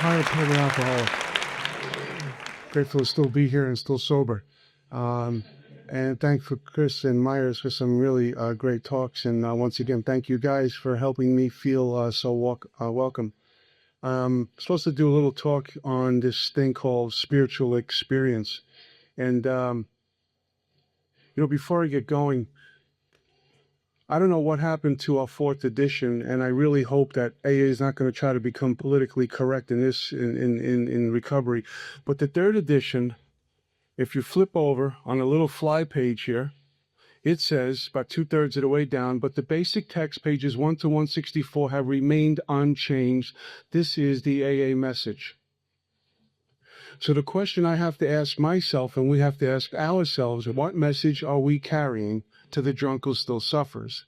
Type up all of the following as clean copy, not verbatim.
retired public alcoholic. Grateful to still be here and still sober. And thankful Chris and Myers for some really great talks. And once again, thank you guys for helping me feel so welcome. I'm supposed to do a little talk on this thing called spiritual experience. And, before I get going, I don't know what happened to our 4th edition, and I really hope that AA is not going to try to become politically correct in this, in recovery. But the 3rd edition, if you flip over on a little fly page here, it says about 2/3 of the way down, but the basic text, pages 1 to 164, have remained unchanged. This is the AA message. So the question I have to ask myself, and we have to ask ourselves, what message are we carrying to the drunk who still suffers?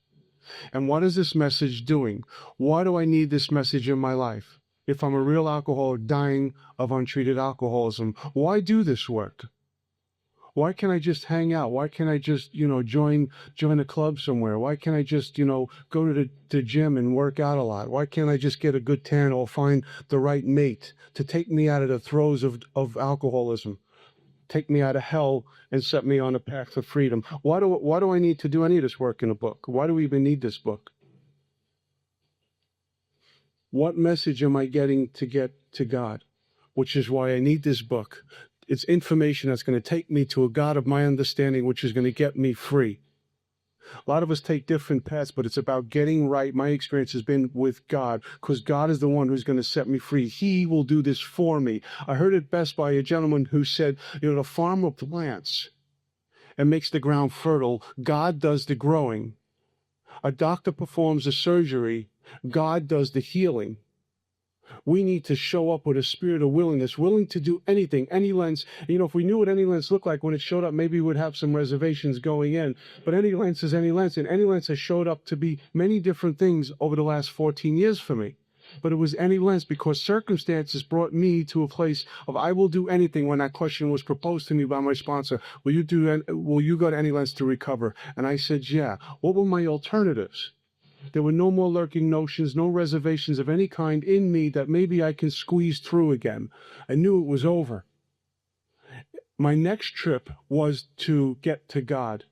And what is this message doing? Why do I need this message in my life? If I'm a real alcoholic dying of untreated alcoholism, why do this work? Why can't I just hang out? Why can't I just, join a club somewhere? Why can't I just, go to the gym and work out a lot? Why can't I just get a good tan or find the right mate to take me out of the throes of alcoholism, take me out of hell and set me on a path to freedom? Why do I need to do any of this work in a book? Why do we even need this book? What message am I getting to get to God? Which is why I need this book. It's information that's going to take me to a God of my understanding, which is going to get me free. A lot of us take different paths, but it's about getting right. My experience has been with God, because God is the one who's going to set me free. He will do this for me. I heard it best by a gentleman who said, the farmer plants and makes the ground fertile. God does the growing. A doctor performs the surgery. God does the healing. We need to show up with a spirit of willingness, willing to do anything, any lens. If we knew what any lens looked like when it showed up, maybe we would have some reservations going in. But any lens is any lens, and any lens has showed up to be many different things over the last 14 years for me. But it was any lens because circumstances brought me to a place of I will do anything. When that question was proposed to me by my sponsor, will you go to any lens to recover? And I said, yeah. What were my alternatives? There were no more lurking notions, no reservations of any kind in me that maybe I can squeeze through again. I knew it was over. My next trip was to get to God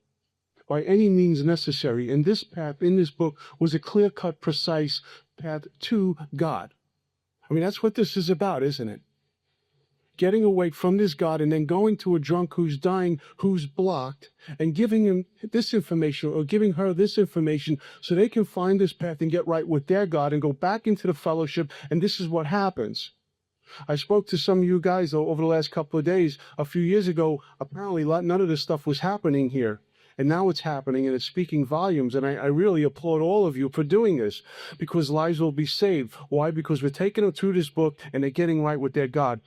by any means necessary. And this path in this book was a clear-cut, precise path to God. I mean, that's what this is about, isn't it? Getting away from this God and then going to a drunk who's dying, who's blocked, and giving him this information or giving her this information so they can find this path and get right with their God and go back into the fellowship. And this is what happens. I spoke to some of you guys over the last couple of days. A few years ago, apparently none of this stuff was happening here. And now it's happening, and it's speaking volumes. And I really applaud all of you for doing this, because lives will be saved. Why? Because we're taking them through this book and they're getting right with their God.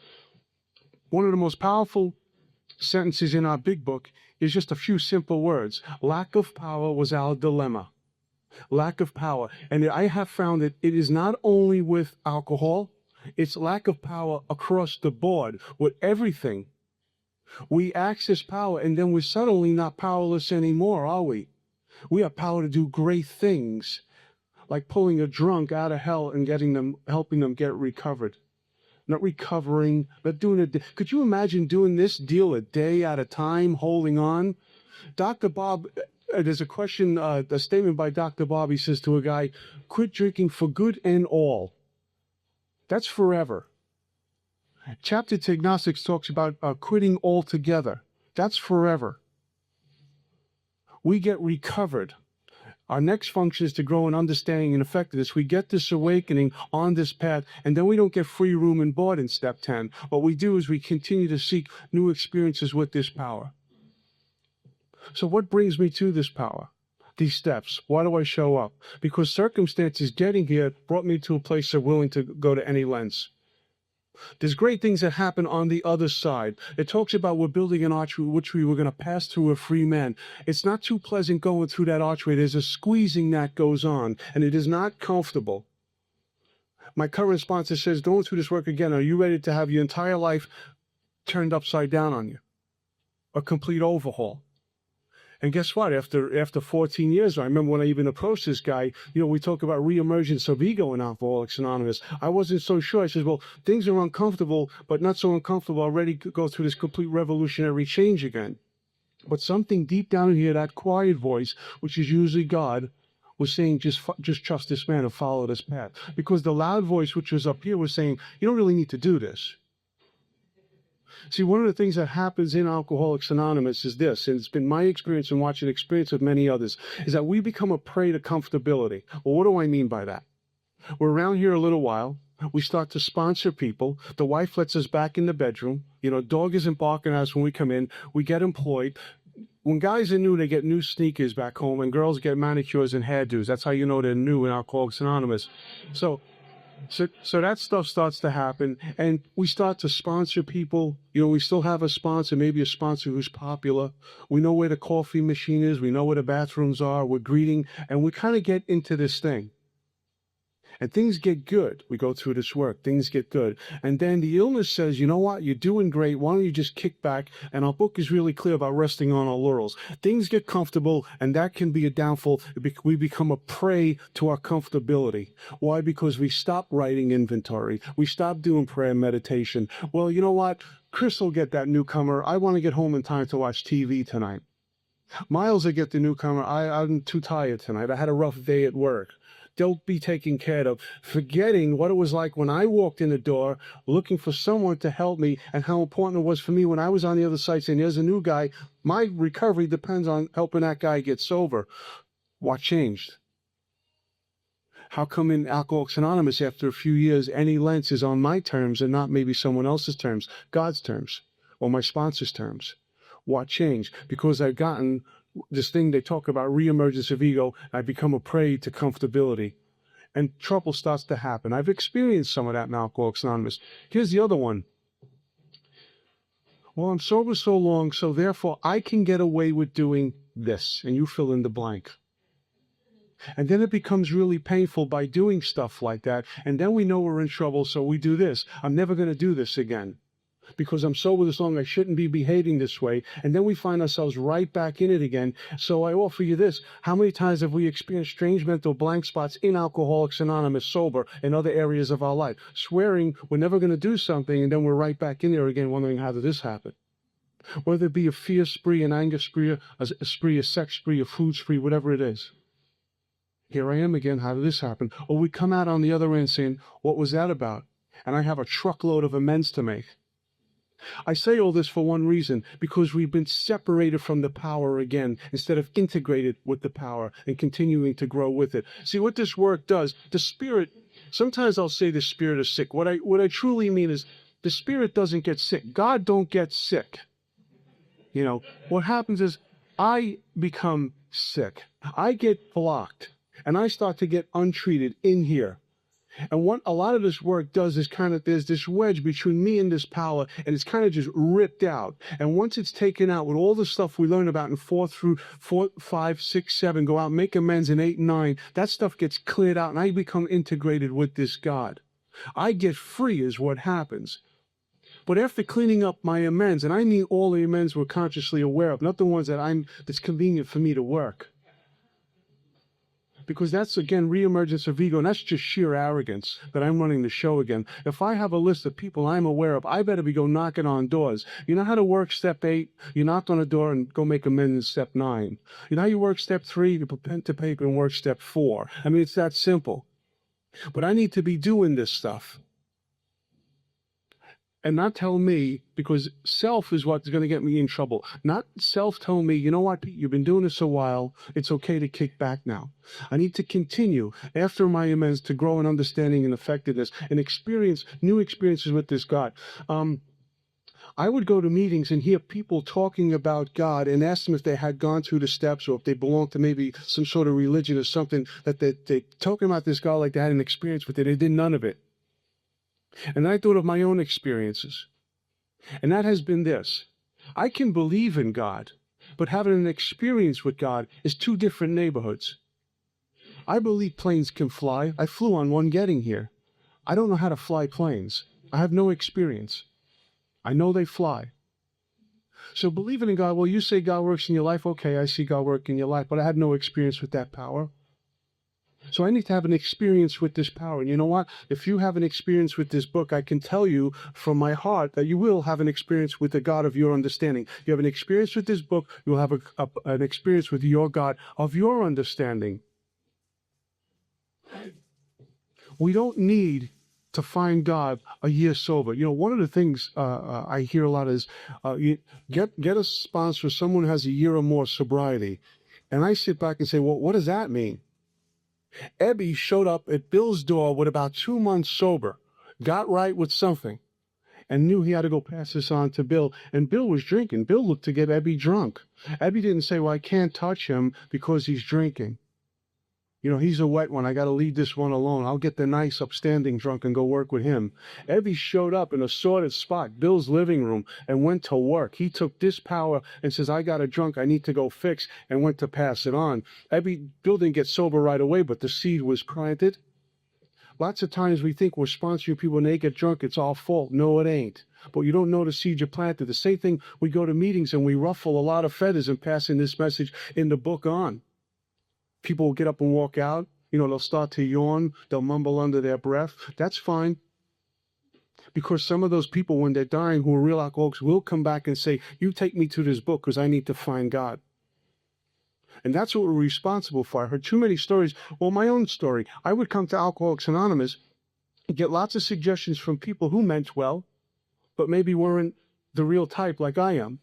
One of the most powerful sentences in our big book is just a few simple words. Lack of power was our dilemma. Lack of power. And I have found that it is not only with alcohol, it's lack of power across the board with everything. We access power, and then we're suddenly not powerless anymore, are we? We have power to do great things, like pulling a drunk out of hell and helping them get recovered. Not recovering, but doing it. Could you imagine doing this deal a day at a time, holding on? Dr. Bob, there's a statement by Dr. Bob. He says to a guy, quit drinking for good and all. That's forever. Chapter to Agnostics talks about quitting altogether. That's forever. We get recovered. Our next function is to grow in understanding and effectiveness. We get this awakening on this path, and then we don't get free room and board in step 10. What we do is we continue to seek new experiences with this power. So what brings me to this power? These steps. Why do I show up? Because circumstances getting here brought me to a place of willing to go to any lengths. There's great things that happen on the other side. It talks about we're building an archway which we were going to pass through a free man. It's not too pleasant going through that archway. There's a squeezing that goes on, and it is not comfortable. My current sponsor says, going through this work again, are you ready to have your entire life turned upside down on you? A complete overhaul. And guess what? After 14 years, I remember when I even approached this guy, we talk about reemergence of ego in Alcoholics Anonymous. I wasn't so sure. I said, well, things are uncomfortable, but not so uncomfortable. Already go through this complete revolutionary change again. But something deep down in here, that quiet voice, which is usually God, was saying, just trust this man and follow this path. Because the loud voice, which was up here, was saying, you don't really need to do this. See, one of the things that happens in Alcoholics Anonymous is this, and it's been my experience and watching the experience of many others, is that we become a prey to comfortability. Well, what do I mean by that? We're around here a little while. We start to sponsor people. The wife lets us back in the bedroom. Dog isn't barking at us when we come in. We get employed. When guys are new, they get new sneakers back home, and girls get manicures and hairdos. That's how you know they're new in Alcoholics Anonymous. So that stuff starts to happen, and we start to sponsor people. We still have a sponsor, maybe a sponsor who's popular. We know where the coffee machine is. We know where the bathrooms are. We're greeting, and we kind of get into this thing. And things get good. We go through this work. Things get good. And then the illness says, you know what? You're doing great. Why don't you just kick back? And our book is really clear about resting on our laurels. Things get comfortable, and that can be a downfall. We become a prey to our comfortability. Why? Because we stop writing inventory. We stop doing prayer and meditation. Well, you know what? Chris will get that newcomer. I want to get home in time to watch TV tonight. Miles will get the newcomer. I'm too tired tonight. I had a rough day at work. They'll be taken care of, forgetting what it was like when I walked in the door looking for someone to help me, and how important it was for me when I was on the other side saying, there's a new guy. My recovery depends on helping that guy get sober. What changed? How come in Alcoholics Anonymous, after a few years, any length is on my terms and not maybe someone else's terms, God's terms, or my sponsor's terms? What changed? Because I've gotten this thing they talk about, reemergence of ego. I become a prey to comfortability, and trouble starts to happen. I've experienced some of that in Alcoholics Anonymous. Here's the other one. Well, I'm sober so long, so therefore I can get away with doing this, and you fill in the blank. And then it becomes really painful by doing stuff like that, and then we know we're in trouble, so we do this. I'm never going to do this again, because I'm sober this long, I shouldn't be behaving this way. And then we find ourselves right back in it again. So I offer you this. How many times have we experienced strange mental blank spots in Alcoholics Anonymous, sober, in other areas of our life, swearing we're never going to do something, and then we're right back in there again, wondering, how did this happen? Whether it be a fear spree, an anger spree, a spree, a sex spree, a food spree, whatever it is. Here I am again, how did this happen? Or we come out on the other end saying, what was that about? And I have a truckload of amends to make. I say all this for one reason, because we've been separated from the power again, instead of integrated with the power and continuing to grow with it. See, what this work does, the spirit, sometimes I'll say the spirit is sick. What I truly mean is, the spirit doesn't get sick. God don't get sick. What happens is, I become sick. I get blocked, and I start to get untreated in here. And what a lot of this work does is there's this wedge between me and this power, and it's kind of just ripped out. And once it's taken out, with all the stuff we learn about in 4 through 4, 5, 6, 7, go out, make amends in 8 and 9, that stuff gets cleared out, and I become integrated with this God. I get free is what happens. But after cleaning up my amends, and I mean all the amends we're consciously aware of, not the ones that's convenient for me to work. Because that's, again, reemergence of ego, and that's just sheer arrogance that I'm running the show again. If I have a list of people I'm aware of, I better be go knocking on doors. You know how to work step 8? You knock on a door and go make amends in step 9. You know how you work step 3? You put pen to paper and work step 4. I mean, it's that simple. But I need to be doing this stuff. And not tell me, because self is what's going to get me in trouble. Not self tell me, you know what, Pete, you've been doing this a while. It's okay to kick back now. I need to continue after my amends to grow in understanding and effectiveness and experience new experiences with this God. I would go to meetings and hear people talking about God and ask them if they had gone through the steps, or if they belonged to maybe some sort of religion or something, that they talking about this God like they had an experience with it. They did none of it. And I thought of my own experiences. And that has been this. I can believe in God, but having an experience with God is 2 different neighborhoods. I believe planes can fly. I flew on one getting here. I don't know how to fly planes. I have no experience. I know they fly. So believing in God, well, you say God works in your life. Okay, I see God work in your life, but I had no experience with that power. So I need to have an experience with this power. And you know what? If you have an experience with this book, I can tell you from my heart that you will have an experience with the God of your understanding. You have an experience with this book, you will have an experience with your God of your understanding. We don't need to find God a year sober. You know, one of the things I hear a lot is you get a sponsor, someone who has a year or more sobriety. And I sit back and say, well, what does that mean? Ebby showed up at Bill's door with about 2 months sober, got right with something, and knew he had to go pass this on to Bill. And Bill was drinking. Bill looked to get Ebby drunk. Ebby didn't say, well, I can't touch him because he's drinking. You know, he's a wet one. I got to leave this one alone. I'll get the nice, upstanding drunk and go work with him. Evie showed up in a sorted spot, Bill's living room, and went to work. He took this power and says, I got a drunk I need to go fix, and went to pass it on. Bill didn't get sober right away, but the seed was planted. Lots of times we think we're sponsoring people and they get drunk, it's all fault. No, it ain't. But you don't know the seed you planted. The same thing, we go to meetings and we ruffle a lot of feathers in passing this message in the book on. People will get up and walk out. You know, they'll start to yawn. They'll mumble under their breath. That's fine. Because some of those people, when they're dying, who are real alcoholics, will come back and say, you take me to this book because I need to find God. And that's what we're responsible for. I heard too many stories. Well, my own story. I would come to Alcoholics Anonymous and get lots of suggestions from people who meant well, but maybe weren't the real type like I am.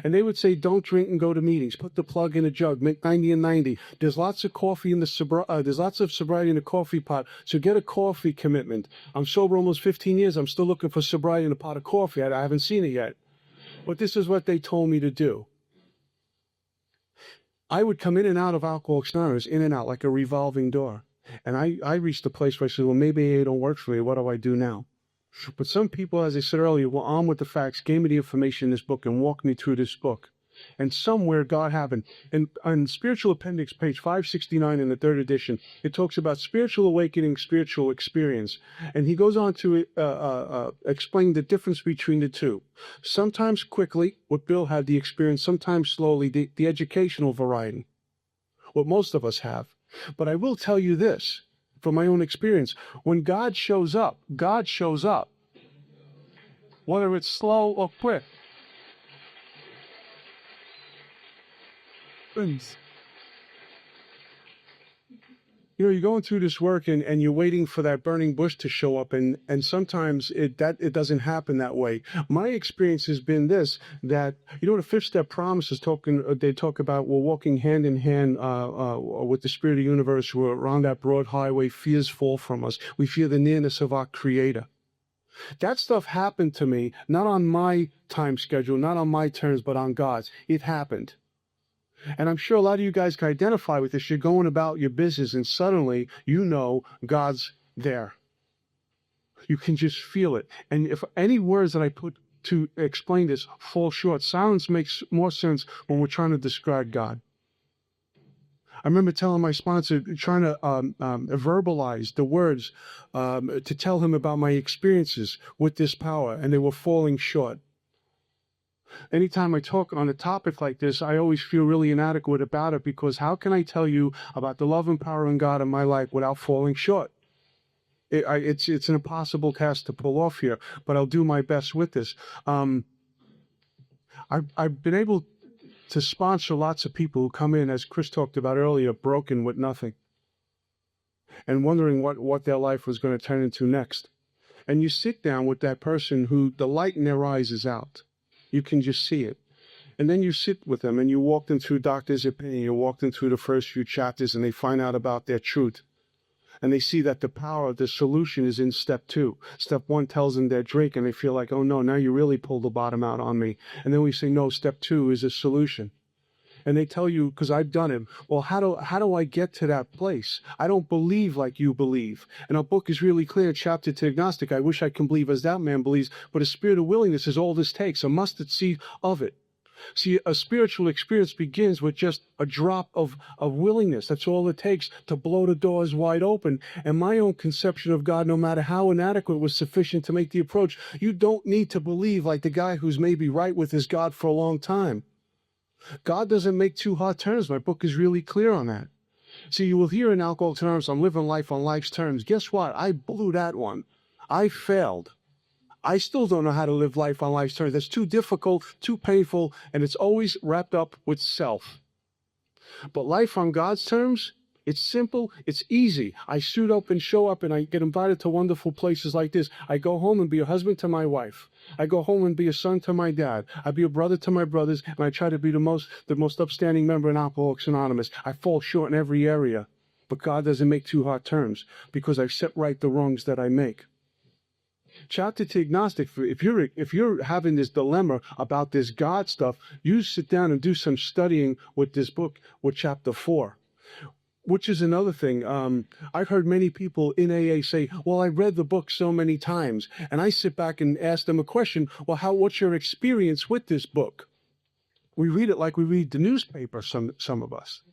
And they would say, don't drink and go to meetings. Put the plug in a jug. Make 90 and 90. There's lots of coffee in the there's lots of sobriety in the coffee pot. So get a coffee commitment. I'm sober almost 15 years. I'm still looking for sobriety in a pot of coffee. I haven't seen it yet. But this is what they told me to do. I would come in and out of Alcoholics Anonymous, in and out, like a revolving door. And I reached the place where I said, well, maybe it don't work for me. What do I do now? But some people, as I said earlier, were armed with the facts, gave me the information in this book, and walked me through this book. And somewhere God happened. And on Spiritual Appendix, page 569 in the 3rd edition, it talks about spiritual awakening, spiritual experience. And he goes on to explain the difference between the two. Sometimes quickly, what Bill had the experience, sometimes slowly, the educational variety, what most of us have. But I will tell you this, from my own experience, when God shows up, whether it's slow or quick. You know, you're going through this work and you're waiting for that burning bush to show up, and sometimes it doesn't happen that way. My experience has been this, that, you know, the 5th step promise is they talk about we're walking hand in hand with the spirit of the universe. We're around that broad highway, fears fall from us. We feel the nearness of our Creator. That stuff happened to me, not on my time schedule, not on my terms, but on God's. It happened. And I'm sure a lot of you guys can identify with this. You're going about your business and suddenly you know God's there. You can just feel it. And if any words that I put to explain this fall short, silence makes more sense when we're trying to describe God. I remember telling my sponsor, trying to verbalize the words to tell him about my experiences with this power, and they were falling short. Anytime I talk on a topic like this, I always feel really inadequate about it, because how can I tell you about the love and power in God in my life without falling short? It's an impossible task to pull off here, but I'll do my best with this. I've been able to sponsor lots of people who come in, as Chris talked about earlier, broken with nothing and wondering what their life was going to turn into next. And you sit down with that person who the light in their eyes is out. You can just see it. And then you sit with them and you walk them through Doctor's Opinion. You walk them through the first few chapters and they find out about their truth. And they see that the power, the solution is in step 2. Step 1 tells them they're drinking. They feel like, oh no, now you really pulled the bottom out on me. And then we say, no, step 2 is a solution. And they tell you, because I've done it, well, how do I get to that place? I don't believe like you believe. And our book is really clear, chapter to agnostic. I wish I can believe as that man believes, but a spirit of willingness is all this takes, a mustard seed of it. See, a spiritual experience begins with just a drop of willingness. That's all it takes to blow the doors wide open. And my own conception of God, no matter how inadequate, was sufficient to make the approach. You don't need to believe like the guy who's maybe right with his God for a long time. God doesn't make too hard terms. My book is really clear on that. See, you will hear in Alcoholics Anonymous, I'm living life on life's terms. Guess what? I blew that one. I failed. I still don't know how to live life on life's terms. That's too difficult, too painful, and it's always wrapped up with self. But life on God's terms, it's simple, it's easy. I suit up and show up, and I get invited to wonderful places like this. I go home and be a husband to my wife. I go home and be a son to my dad. I be a brother to my brothers, and I try to be the most upstanding member in Alcoholics Anonymous. I fall short in every area, but God doesn't make too hard terms because I've set right the wrongs that I make. Chapter to agnostic, if you're having this dilemma about this God stuff, you sit down and do some studying with this book, with chapter 4. Which is another thing. I've heard many people in AA say, well, I read the book so many times. And I sit back and ask them a question, well, what's your experience with this book? We read it like we read the newspaper, some of us.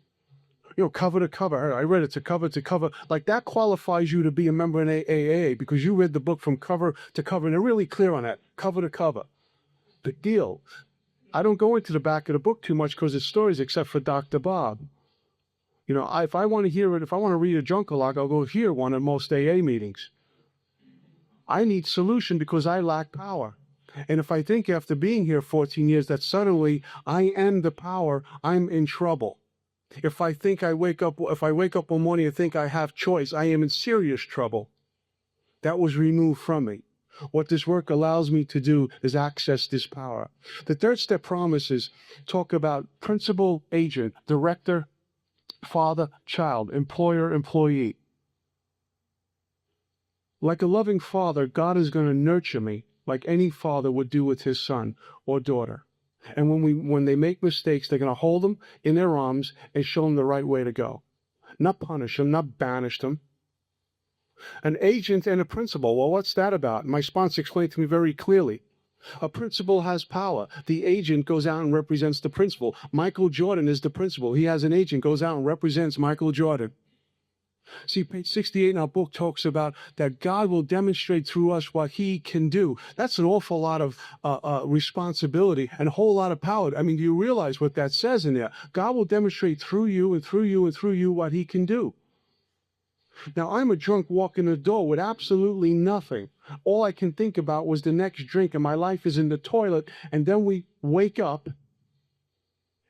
Cover to cover. I read it to cover. Like that qualifies you to be a member in AA because you read the book from cover to cover, and they're really clear on that, cover to cover. Big deal. I don't go into the back of the book too much because it's stories, except for Dr. Bob. If I want to hear it, if I want to read a Junkalog, I'll go hear one at most AA meetings. I need solution because I lack power. And if I think after being here 14 years that suddenly I am the power, I'm in trouble. If I wake up one morning and think I have choice, I am in serious trouble. That was removed from me. What this work allows me to do is access this power. The third step promises talk about principal, agent, director, father, child, employer, employee. Like a loving father, God is going to nurture me like any father would do with his son or daughter. And when they make mistakes, they're going to hold them in their arms and show them the right way to go. Not punish them, not banish them. An agent and a principal. Well, what's that about? My sponsor explained to me very clearly. A principal has power. The agent goes out and represents the principal. Michael Jordan is the principal. He has an agent, goes out and represents Michael Jordan. See, page 68 in our book talks about that God will demonstrate through us what he can do. That's an awful lot of responsibility and a whole lot of power. I mean, do you realize what that says in there? God will demonstrate through you and through you and through you what he can do. Now, I'm a drunk walking the door with absolutely nothing. All I can think about was the next drink, and my life is in the toilet. And then we wake up,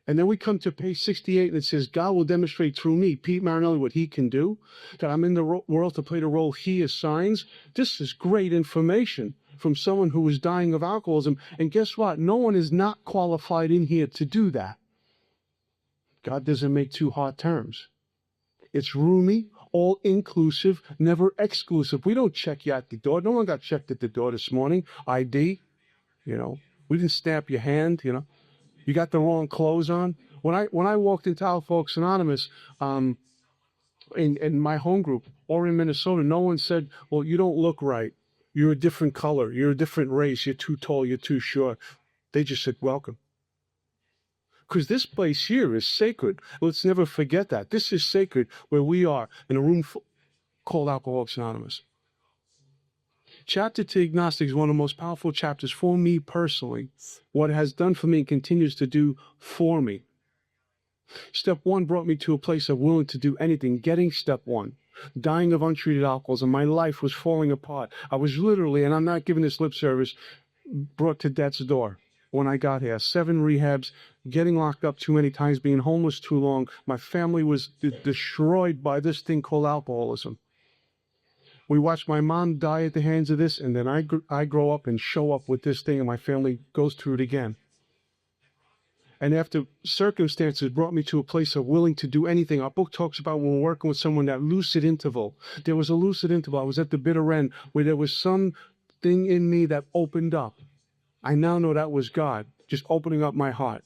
and then we come to page 68, and it says, God will demonstrate through me, Pete Marinelli, what he can do, that I'm in the world to play the role he assigns. This is great information from someone who is dying of alcoholism. And guess what? No one is not qualified in here to do that. God doesn't make too hard terms. It's roomy, all inclusive, never exclusive. We don't check you at the door. No one got checked at the door this morning. ID, we didn't stamp your hand, You got the wrong clothes on. When I walked into Alcoholics Anonymous, in my home group or in Minnesota, no one said, well, you don't look right. You're a different color. You're a different race. You're too tall. You're too short. They just said, welcome. Because this place here is sacred. Let's never forget that. This is sacred where we are in a room called Alcoholics Anonymous. Chapter to Agnostic is one of the most powerful chapters for me personally. What it has done for me and continues to do for me. Step 1 brought me to a place of willing to do anything, getting step 1. Dying of untreated alcoholism. My life was falling apart. I was literally, and I'm not giving this lip service, brought to death's door when I got here. 7 rehabs, getting locked up too many times, being homeless too long. My family was destroyed by this thing called alcoholism. We watched my mom die at the hands of this, and then I grow up and show up with this thing, and my family goes through it again. And after circumstances brought me to a place of willing to do anything, our book talks about when we're working with someone, that lucid interval. There was a lucid interval. I was at the bitter end where there was something in me that opened up. I now know that was God, just opening up my heart.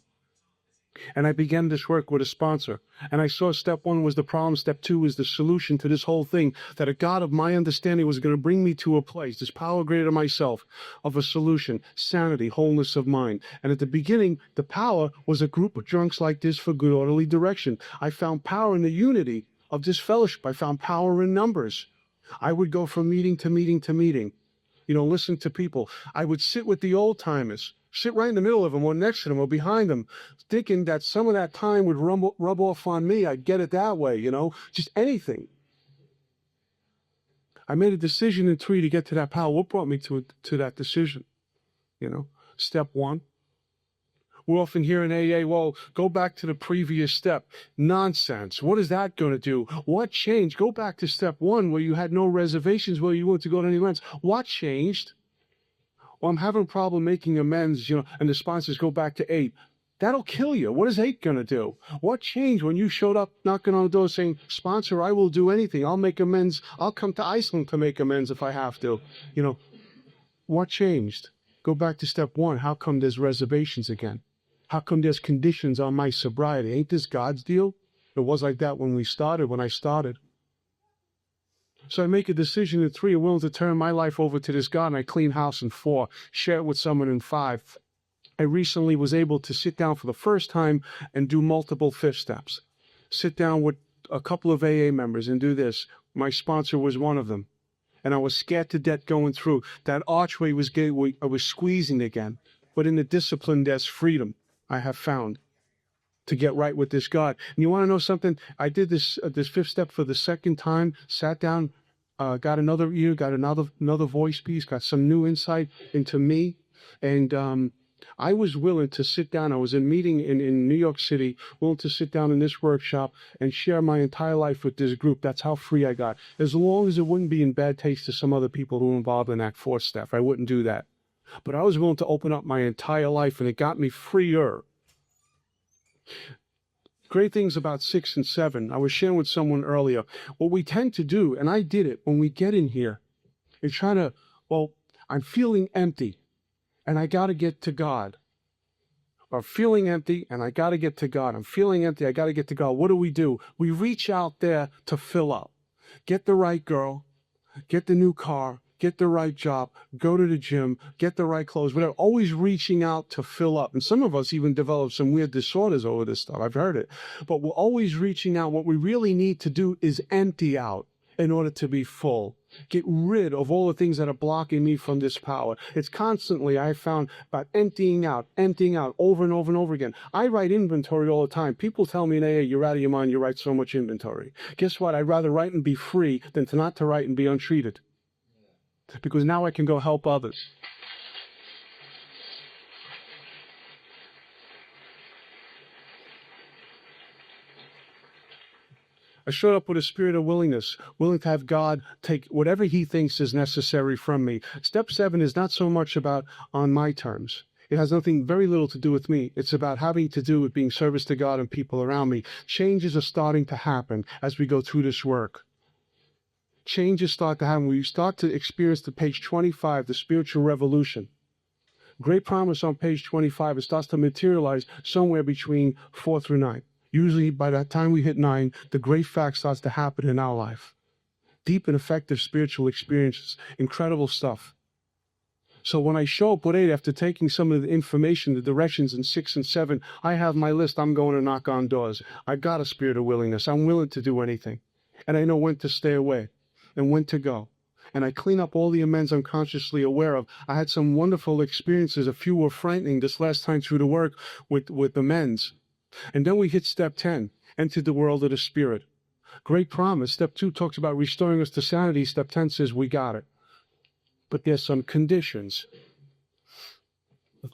And I began this work with a sponsor. And I saw step one was the problem, step two was the solution to this whole thing, that a God of my understanding was going to bring me to a place, this power greater than myself, of a solution, sanity, wholeness of mind. And at the beginning, the power was a group of drunks like this for good orderly direction. I found power in the unity of this fellowship. I found power in numbers. I would go from meeting to meeting to meeting, listen to people. I would sit with the old timers, sit right in the middle of them or next to them or behind them, thinking that some of that time would rub off on me. I'd get it that way, just anything. I made a decision in 3 to get to that power. What brought me to that decision? Step one. We often hear in AA, well, go back to the previous step. Nonsense. What is that going to do? What changed? Go back to step one where you had no reservations, where you wanted to go to any lengths. What changed? Well, I'm having a problem making amends, and the sponsors go back to 8. That'll kill you. What is 8 going to do? What changed when you showed up knocking on the door saying, sponsor, I will do anything. I'll make amends. I'll come to Iceland to make amends if I have to. What changed? Go back to step one. How come there's reservations again? How come there's conditions on my sobriety? Ain't this God's deal? It was like that when I started. So I make a decision in 3. I'm willing to turn my life over to this God, and I clean house in 4, share it with someone in 5. I recently was able to sit down for the first time and do multiple 5th steps. Sit down with a couple of AA members and do this. My sponsor was one of them. And I was scared to death going through. That archway I was squeezing again. But in the discipline, there's freedom, I have found, to get right with this God. And you want to know something? I did this 5th step for the second time, sat down, got another ear, got another voice piece, got some new insight into me. And I was willing to sit down. I was in a meeting in New York City, willing to sit down in this workshop and share my entire life with this group. That's how free I got. As long as it wouldn't be in bad taste to some other people who were involved in that 4th step, I wouldn't do that. But I was willing to open up my entire life, and it got me freer. Great things about 6 and 7. I was sharing with someone earlier. What we tend to do, and I did it when we get in here, is I'm feeling empty, and I got to get to God. Or feeling empty, and I got to get to God. I'm feeling empty, I got to get to God. What do? We reach out there to fill up. Get the right girl, get the new car, get the right job, go to the gym, get the right clothes, whatever. Always reaching out to fill up. And some of us even develop some weird disorders over this stuff. I've heard it. But we're always reaching out. What we really need to do is empty out in order to be full. Get rid of all the things that are blocking me from this power. It's constantly, I found, about emptying out over and over and over again. I write inventory all the time. People tell me, hey, you're out of your mind, you write so much inventory. Guess what? I'd rather write and be free than to not to write and be untreated. Because now I can go help others. I showed up with a spirit of willingness, willing to have God take whatever he thinks is necessary from me. Step 7 is not so much about on my terms. It has very little to do with me. It's about having to do with being service to God and people around me. Changes are starting to happen as we go through this work. Changes start to happen. We start to experience the page 25, the spiritual revolution. Great promise on page 25. It starts to materialize somewhere between 4 through 9. Usually by that time we hit 9, the great fact starts to happen in our life. Deep and effective spiritual experiences. Incredible stuff. So when I show up with 8, after taking some of the information, the directions in 6 and 7, I have my list. I'm going to knock on doors. I got a spirit of willingness. I'm willing to do anything. And I know when to stay away and when to go. And I clean up all the amends I'm consciously aware of. I had some wonderful experiences. A few were frightening this last time through the work with amends. And then we hit step 10, enter the world of the spirit. Great promise. Step 2 talks about restoring us to sanity. Step 10 says we got it. But there's some conditions.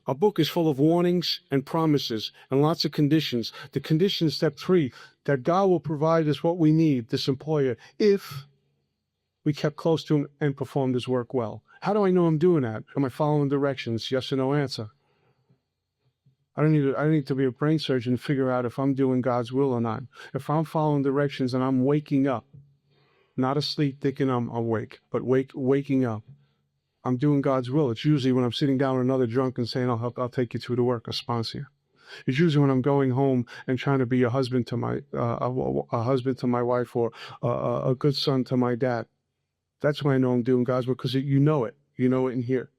Our book is full of warnings and promises and lots of conditions. The condition, step 3, that God will provide us what we need, this employer, if we kept close to him and performed his work well. How do I know I'm doing that? Am I following directions? Yes or no answer. I don't need to be a brain surgeon to figure out if I'm doing God's will or not. If I'm following directions and I'm waking up, not asleep thinking I'm awake, but waking up, I'm doing God's will. It's usually when I'm sitting down with another drunk and saying, I'll take you through the work, I'll sponsor you. It's usually when I'm going home and trying to be a husband to my a husband to my wife, or a good son to my dad. That's when I know I'm doing God's work, because you know it. You know it in here.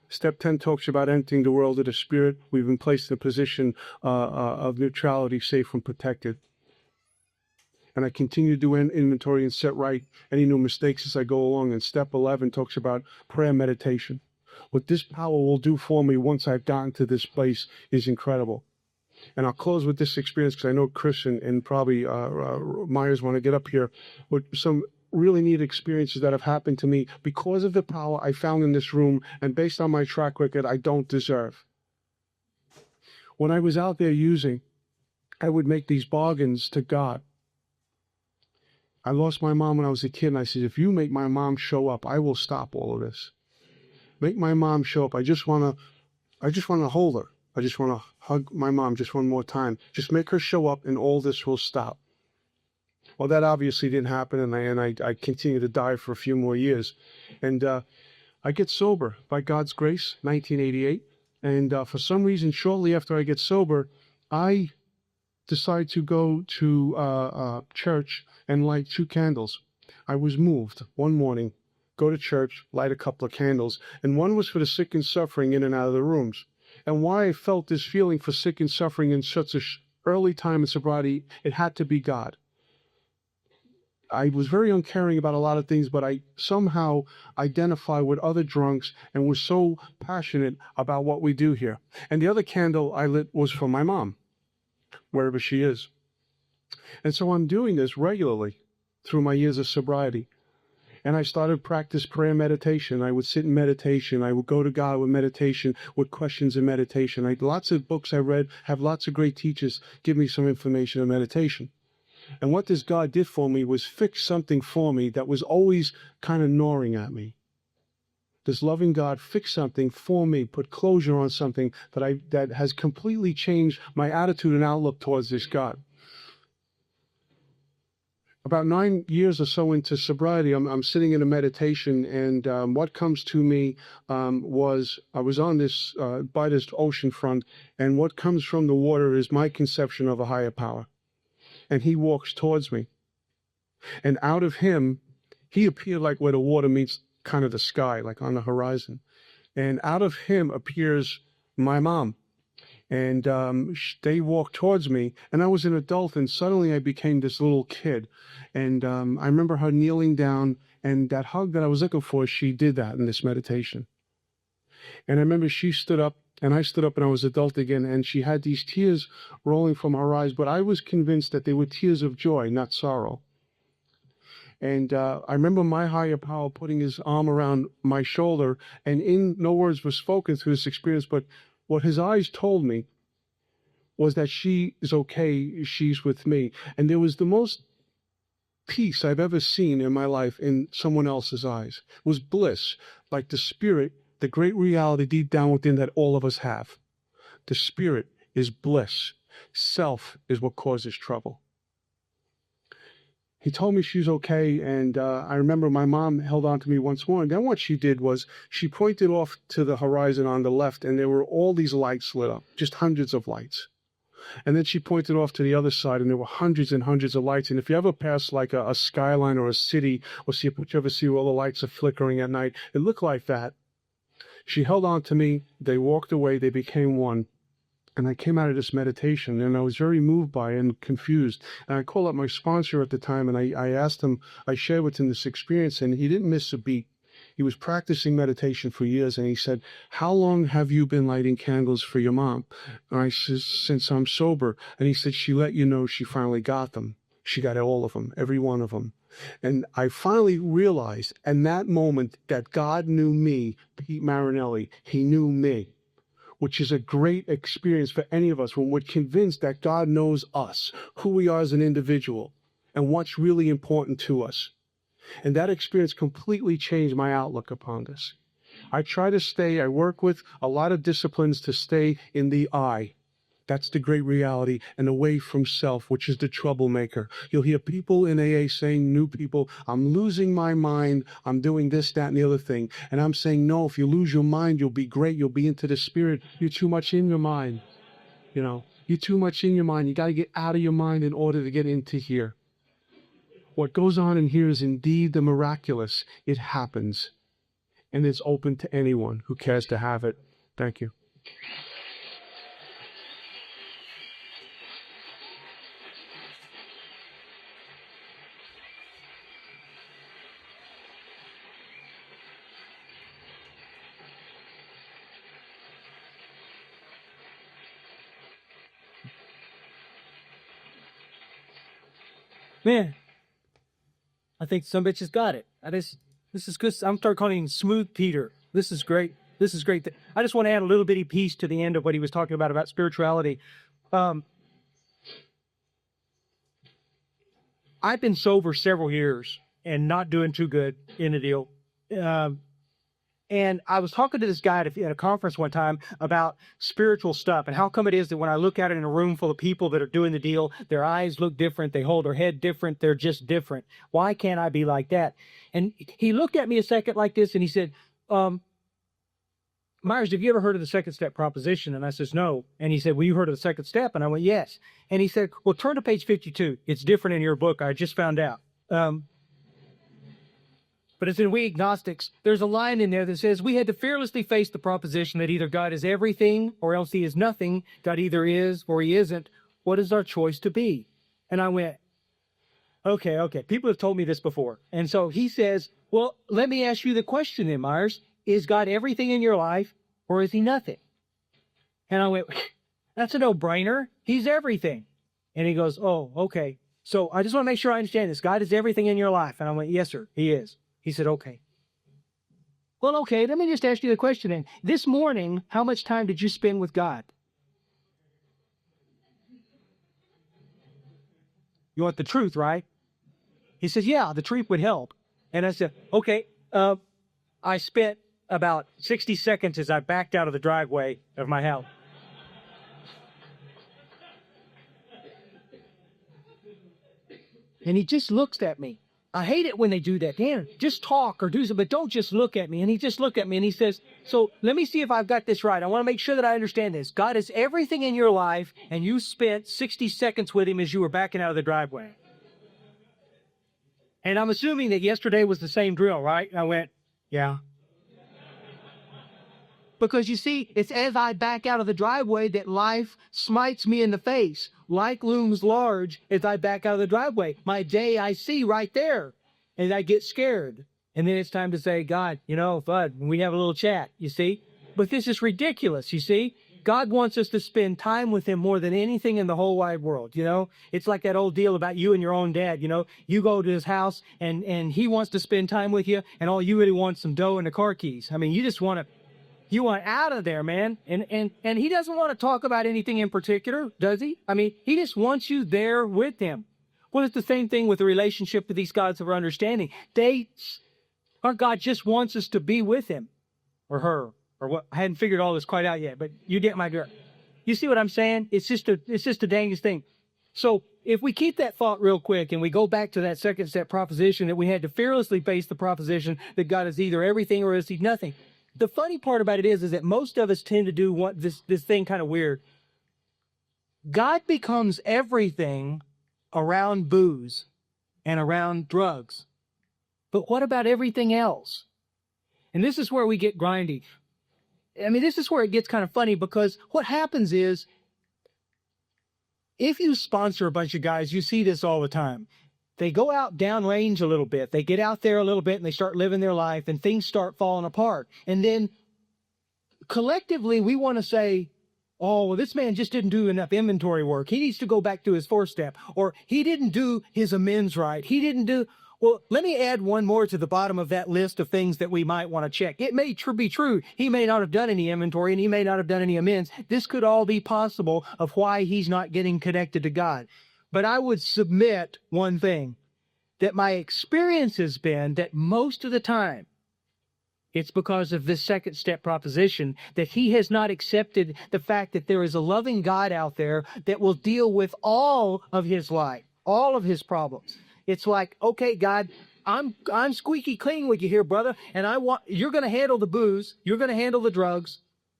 Step 10 talks about entering the world of the Spirit. We've been placed in a position of neutrality, safe and protected. And I continue to do inventory and set right any new mistakes as I go along. And step 11 talks about prayer meditation. What this power will do for me once I've gotten to this place is incredible. And I'll close with this experience, because I know Chris and probably Myers want to get up here with some really neat experiences that have happened to me because of the power I found in this room, and based on my track record, I don't deserve. When I was out there using, I would make these bargains to God. I lost my mom when I was a kid, and I said, if you make my mom show up, I will stop all of this. Make my mom show up. I just want to hold her. I just want to hug my mom just one more time. Just make her show up, and all this will stop. Well, that obviously didn't happen, and I continued to die for a few more years. And I get sober by God's grace, 1988. And for some reason, shortly after I get sober, I decide to go to church and light 2 candles. I was moved one morning, go to church, light a couple of candles, and one was for the sick and suffering in and out of the rooms. And why I felt this feeling for sick and suffering in such a early time in sobriety, it had to be God. I was very uncaring about a lot of things, but I somehow identify with other drunks and was so passionate about what we do here. And the other candle I lit was for my mom, wherever she is. And so I'm doing this regularly through my years of sobriety. And I started practice prayer meditation. I would sit in meditation. I would go to God with meditation, with questions in meditation. Lots of books I read, have lots of great teachers give me some information on meditation. And what this God did for me was fix something for me that was always kind of gnawing at me. This loving God fixed something for me, put closure on something that has completely changed my attitude and outlook towards this God. About 9 years or so into sobriety, I'm sitting in a meditation, and what comes to me was I was on this by this ocean front, and what comes from the water is my conception of a higher power. And he walks towards me. And out of him, he appeared like where the water meets kind of the sky, like on the horizon. And out of him appears my mom. And they walked towards me, and I was an adult, and suddenly I became this little kid. And I remember her kneeling down, and that hug that I was looking for, she did that in this meditation. And I remember she stood up, and I stood up, and I was adult again, and she had these tears rolling from her eyes, but I was convinced that they were tears of joy, not sorrow. And I remember my higher power putting his arm around my shoulder, and no words were spoken through this experience, but what his eyes told me was that she is okay, she's with me. And there was the most peace I've ever seen in my life in someone else's eyes. It was bliss, like the spirit, the great reality deep down within that all of us have. The spirit is bliss. Self is what causes trouble. He told me she's okay, and I remember my mom held on to me once more, and then what she did was she pointed off to the horizon on the left, and there were all these lights lit up, just hundreds of lights. And then she pointed off to the other side, and there were hundreds and hundreds of lights. And if you ever pass like a skyline or a city, or you ever see where all the lights are flickering at night, it looked like that. She held on to me, they walked away, they became one. And I came out of this meditation, and I was very moved by it and confused. And I called up my sponsor at the time, and I asked him, I shared with him this experience, and he didn't miss a beat. He was practicing meditation for years, and he said, how long have you been lighting candles for your mom? And I said, since I'm sober. And he said, she let you know she finally got them. She got all of them, every one of them. And I finally realized in that moment that God knew me, Pete Marinelli. He knew me, which is a great experience for any of us when we're convinced that God knows us, who we are as an individual, and what's really important to us. And that experience completely changed my outlook upon this. I work with a lot of disciplines to stay in the I. That's the great reality, and away from self, which is the troublemaker. You'll hear people in AA saying, new people, I'm losing my mind, I'm doing this, that, and the other thing. And I'm saying, no, if you lose your mind, you'll be great, you'll be into the spirit. You're too much in your mind. You know, you're too much in your mind. You got to get out of your mind in order to get into here. What goes on in here is indeed the miraculous. It happens. And it's open to anyone who cares to have it. Thank you. Man, I think some bitches got it. This is good. I'm start calling him Smooth Peter. This is great. This is great. I just want to add a little bitty piece to the end of what he was talking about spirituality. I've been sober several years and not doing too good in the deal. And I was talking to this guy at a conference one time about spiritual stuff and how come it is that when I look at it in a room full of people that are doing the deal, their eyes look different, they hold their head different, they're just different. Why can't I be like that? And he looked at me a second like this and he said, Myers, have you ever heard of the second step proposition? And I says, no. And he said, well, you heard of the second step? And I went, yes. And he said, well, turn to page 52. It's different in your book. I just found out. But it's in We Agnostics. There's a line in there that says, we had to fearlessly face the proposition that either God is everything or else he is nothing. God either is or he isn't. What is our choice to be? And I went, okay. People have told me this before. And so he says, well, let me ask you the question then, Myers. Is God everything in your life or is he nothing? And I went, that's a no-brainer. He's everything. And he goes, oh, okay. So I just want to make sure I understand this. God is everything in your life. And I went, yes, sir, he is. He said, okay. Well, okay, let me just ask you the question then. This morning, how much time did you spend with God? You want the truth, right? He says, yeah, the truth would help. And I said, okay, I spent about 60 seconds as I backed out of the driveway of my house. And he just looks at me. I hate it when they do that. Dan, just talk or do something, but don't just look at me. And he just looked at me and he says, so let me see if I've got this right. I want to make sure that I understand this. God is everything in your life, and you spent 60 seconds with him as you were backing out of the driveway. And I'm assuming that yesterday was the same drill, right? And I went, yeah. Because you see, it's as I back out of the driveway that life smites me in the face. Life looms large as I back out of the driveway. My day I see right there. And I get scared. And then it's time to say, God, Fudd, we have a little chat, you see? But this is ridiculous, you see? God wants us to spend time with him more than anything in the whole wide world, It's like that old deal about you and your own dad, You go to his house and he wants to spend time with you, and all you really want is some dough and the car keys. I mean, you want out of there, man. And he doesn't want to talk about anything in particular, does he? I mean, he just wants you there with him. Well, it's the same thing with the relationship with these gods of our understanding. Our God just wants us to be with him or her or what. I hadn't figured all this quite out yet, but you get my drift. You see what I'm saying? It's just the dangest thing. So if we keep that thought real quick and we go back to that second step proposition that we had to fearlessly face the proposition that God is either everything or is he nothing. The funny part about it is that most of us tend to do this thing kind of weird. God becomes everything around booze and around drugs. But what about everything else? And this is where we get grindy. I mean, this is where it gets kind of funny, because what happens is, if you sponsor a bunch of guys, you see this all the time. They go out downrange a little bit. They get out there a little bit and they start living their life, and things start falling apart. And then collectively we want to say, oh, well, this man just didn't do enough inventory work. He needs to go back to his 4-step, or he didn't do his amends right. Well, let me add one more to the bottom of that list of things that we might want to check. It may be true. He may not have done any inventory and he may not have done any amends. This could all be possible of why he's not getting connected to God. But I would submit one thing, that my experience has been that most of the time, it's because of this second step proposition that he has not accepted the fact that there is a loving God out there that will deal with all of his life, all of his problems. It's like, okay, God, I'm squeaky clean with you here, brother, and you're going to handle the booze, you're going to handle the drugs,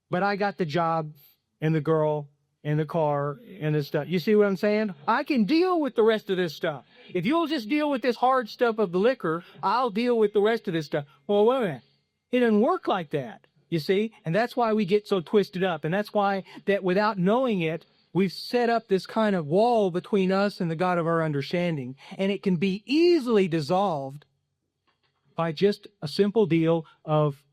but I got the job and the girl in the car and this stuff. You see what I'm saying? I can deal with the rest of this stuff. If you'll just deal with this hard stuff of the liquor, I'll deal with the rest of this stuff. Well, wait a minute. It doesn't work like that, you see? And that's why we get so twisted up. And that's why that without knowing it, we've set up this kind of wall between us and the God of our understanding. And it can be easily dissolved by just a simple deal of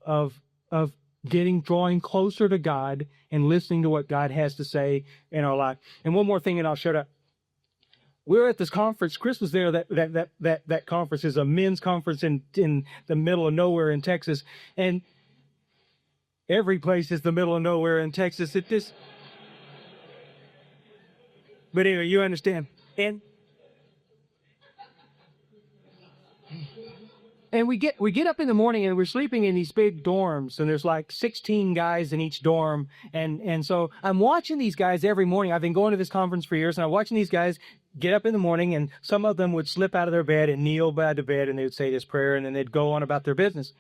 drawing closer to God and listening to what God has to say in our life. And one more thing, and I'll shut up. We were at this conference. Chris was there. That conference is a men's conference in the middle of nowhere in Texas, and every place is the middle of nowhere in Texas. But anyway, you understand. And we get up in the morning and we're sleeping in these big dorms, and there's like 16 guys in each dorm. And so I'm watching these guys every morning. I've been going to this conference for years, and I'm watching these guys get up in the morning, and some of them would slip out of their bed and kneel by the bed, and they would say this prayer, and then they'd go on about their business.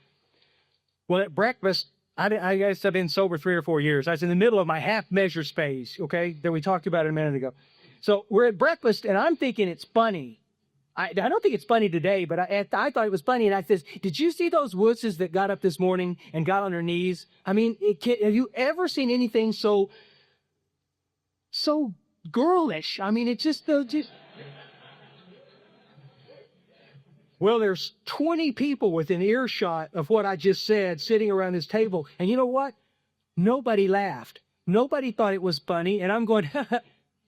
Well, at breakfast, I guess I've been sober 3 or 4 years. I was in the middle of my half-measure phase, okay, that we talked about a minute ago. So we're at breakfast, and I'm thinking it's funny. I don't think it's funny today, but I thought it was funny. And I says, did you see those wusses that got up this morning and got on their knees? I mean, have you ever seen anything so girlish? I mean, it's just. Well, there's 20 people within earshot of what I just said sitting around this table. And you know what? Nobody laughed. Nobody thought it was funny. And I'm going,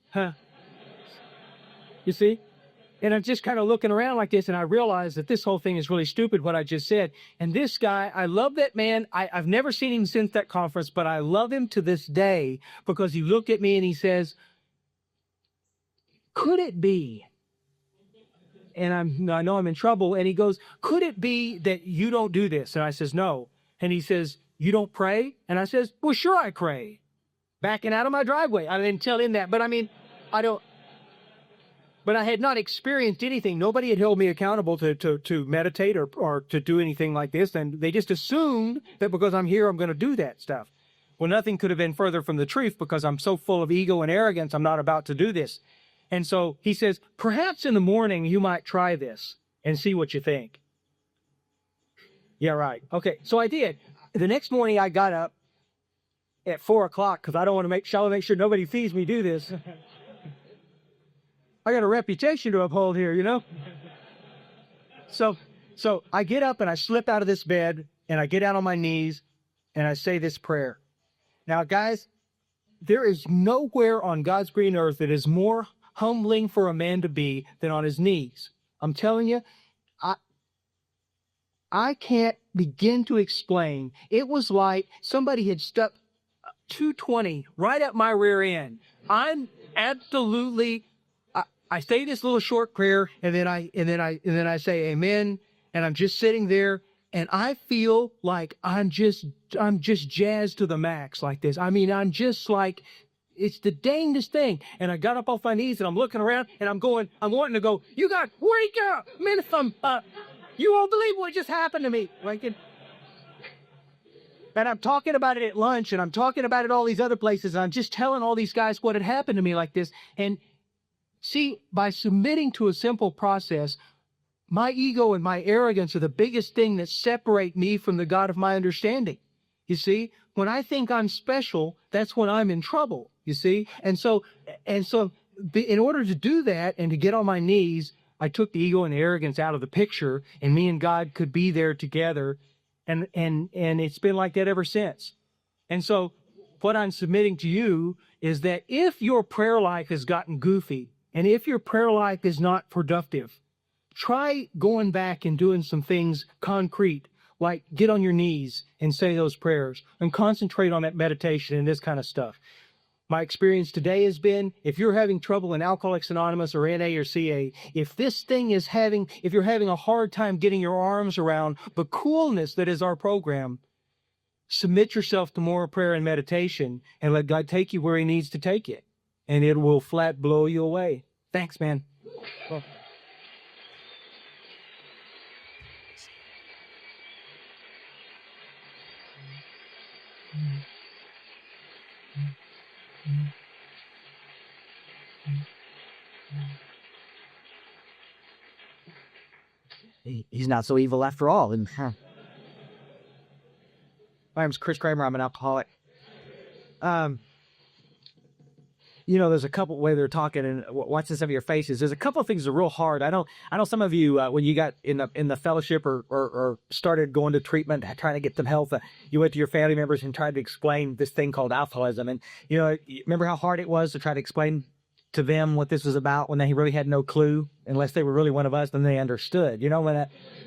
huh. You see? And I'm just kind of looking around like this, and I realize that this whole thing is really stupid, what I just said. And this guy, I love that man. I've never seen him since that conference, but I love him to this day because he looked at me and he says, could it be? And I know I'm in trouble. And he goes, could it be that you don't do this? And I says, no. And he says, you don't pray? And I says, well, sure I pray. Backing out of my driveway. I didn't tell him that, but I mean, But I had not experienced anything. Nobody had held me accountable to meditate or to do anything like this. And they just assumed that because I'm here, I'm going to do that stuff. Well, nothing could have been further from the truth because I'm so full of ego and arrogance, I'm not about to do this. And so he says, perhaps in the morning you might try this and see what you think. Yeah, right. Okay, so I did. The next morning I got up at 4 o'clock because I don't want to make sure nobody sees me do this. I got a reputation to uphold here, you know? So I get up and I slip out of this bed and I get down on my knees and I say this prayer. Now, guys, there is nowhere on God's green earth that is more humbling for a man to be than on his knees. I'm telling you, I can't begin to explain. It was like somebody had stuck 220 right up my rear end. I'm absolutely. I say this little short prayer, and then I say amen, and I'm just sitting there, and I feel like I'm just jazzed to the max like this. I mean, I'm just like, it's the dangest thing. And I got up off my knees, and I'm looking around, and I'm wanting to go, you got, wake up, Mintham, you won't believe what just happened to me. And I'm talking about it at lunch, and I'm talking about it all these other places, and I'm just telling all these guys what had happened to me like this, and see, by submitting to a simple process, my ego and my arrogance are the biggest thing that separate me from the God of my understanding. You see, when I think I'm special, that's when I'm in trouble, you see? And so in order to do that and to get on my knees, I took the ego and the arrogance out of the picture, and me and God could be there together. And it's been like that ever since. And so what I'm submitting to you is that if your prayer life has gotten goofy, and if your prayer life is not productive, try going back and doing some things concrete, like get on your knees and say those prayers and concentrate on that meditation and this kind of stuff. My experience today has been, if you're having trouble in Alcoholics Anonymous or NA or CA, if you're having a hard time getting your arms around the coolness that is our program, submit yourself to more prayer and meditation and let God take you where he needs to take you. And it will flat blow you away. Thanks, man. Well, he's not so evil after all. And my name's Chris Kramer. I'm an alcoholic. There's a couple way they're talking and watching some of your faces. There's a couple of things that are real hard. I know some of you, when you got in the fellowship or started going to treatment, trying to get some health, you went to your family members and tried to explain this thing called alcoholism. And, remember how hard it was to try to explain to them what this was about when they really had no clue, unless they were really one of us, then they understood.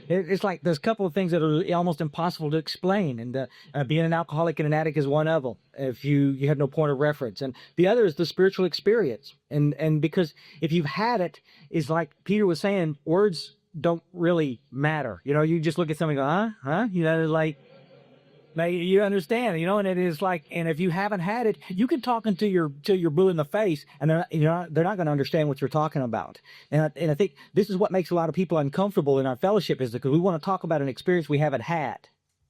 It's like there's a couple of things that are almost impossible to explain, and being an alcoholic and an addict is one of them. If you have no point of reference, and the other is the spiritual experience, and because if you've had it, is like Peter was saying, words don't really matter. You just look at somebody and go, huh, like. Now, you understand, and it is like, and if you haven't had it, you can talk until you're blue in the face, and they're not going to understand what you're talking about. And I think this is what makes a lot of people uncomfortable in our fellowship, is because we want to talk about an experience we haven't had.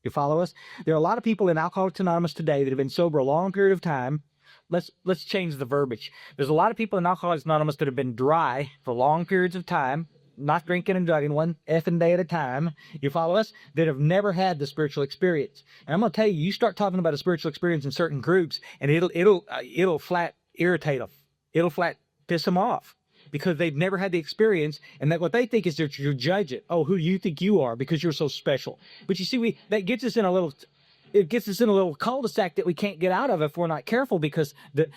You follow us? There are a lot of people in Alcoholics Anonymous today that have been sober a long period of time. Let's change the verbiage. There's a lot of people in Alcoholics Anonymous that have been dry for long periods of time, not drinking and drugging one effing day at a time. You follow us? That have never had the spiritual experience. And I'm going to tell you, you start talking about a spiritual experience in certain groups, and it'll flat irritate them. It'll flat piss them off because they've never had the experience, and that what they think is that you judge it. Oh, who do you think you are because you're so special? But you see, that gets us in a little cul-de-sac that we can't get out of if we're not careful, because the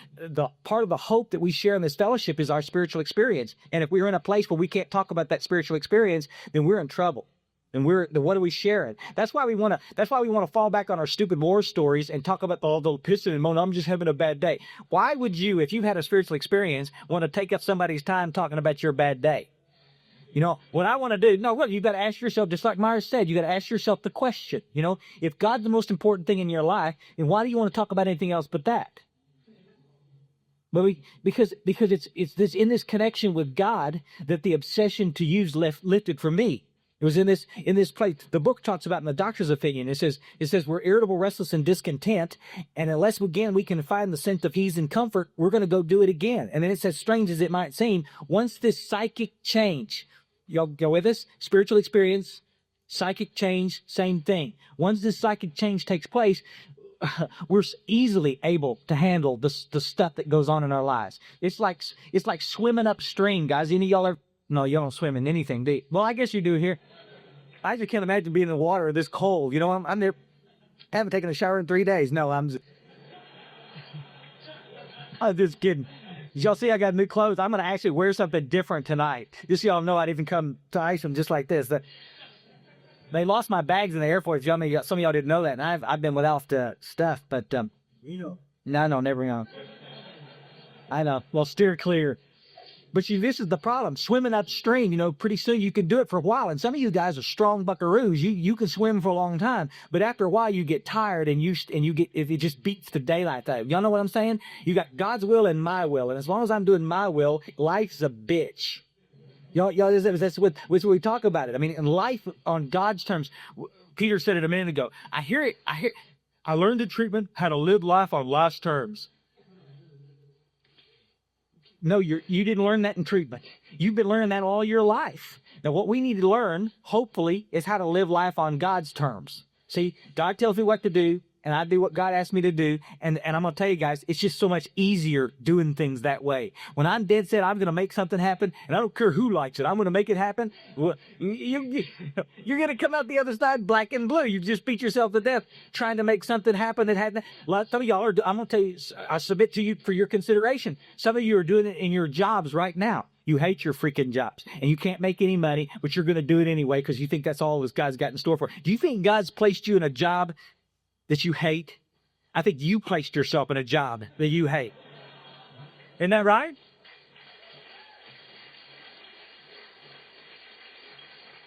part of the hope that we share in this fellowship is our spiritual experience. And if we're in a place where we can't talk about that spiritual experience, then we're in trouble. And what are we sharing? That's why we want to fall back on our stupid war stories and talk about the pissing and moaning, I'm just having a bad day. Why would you, if you've had a spiritual experience, want to take up somebody's time talking about your bad day? What I want to do, you got to ask yourself, just like Myers said, you got to ask yourself the question, if God's the most important thing in your life, then why do you want to talk about anything else but that? But because it's this, in this connection with God, that the obsession to use lifted from me. It was in this place. The book talks about, in the doctor's opinion, it says we're irritable, restless, and discontent, and unless again we can find the sense of ease and comfort, we're going to go do it again. And then it says, strange as it might seem, once this psychic change, y'all go with us? Spiritual experience, psychic change, same thing. Once this psychic change takes place, we're easily able to handle the stuff that goes on in our lives. It's like swimming upstream, guys. Any of y'all no, you don't swim in anything deep. Well, I guess you do here. I just can't imagine being in the water this cold. I'm there. I haven't taken a shower in 3 days. No, I'm just kidding. Did y'all see I got new clothes? I'm going to actually wear something different tonight. Just so y'all know I'd even come to Iceland just like this. They lost my bags in the airport. Some of y'all didn't know that. And I've been without stuff, but no, never know. I know. Well, steer clear. But see, this is the problem. Swimming upstream, pretty soon you can do it for a while. And some of you guys are strong buckaroos. You can swim for a long time. But after a while, you get tired and it just beats the daylight out. Y'all know what I'm saying? You got God's will and my will. And as long as I'm doing my will, life's a bitch. Y'all, that's what we talk about it. I mean, in life on God's terms, Peter said it a minute ago. I learned in treatment how to live life on life's terms. No, you didn't learn that in treatment. You've been learning that all your life. Now, what we need to learn, hopefully, is how to live life on God's terms. See, God tells me what to do, and I do what God asks me to do. And I'm going to tell you guys, it's just so much easier doing things that way. When I'm dead set, I'm going to make something happen, and I don't care who likes it. I'm going to make it happen. Well, you're going to come out the other side black and blue. You just beat yourself to death trying to make something happen that hadn't. Some of y'all are, I'm going to tell you, I submit to you for your consideration. Some of you are doing it in your jobs right now. You hate your freaking jobs, and you can't make any money, but you're going to do it anyway because you think that's all this God's got in store for you. Do you think God's placed you in a job that you hate? I think you placed yourself in a job that you hate. Isn't that right?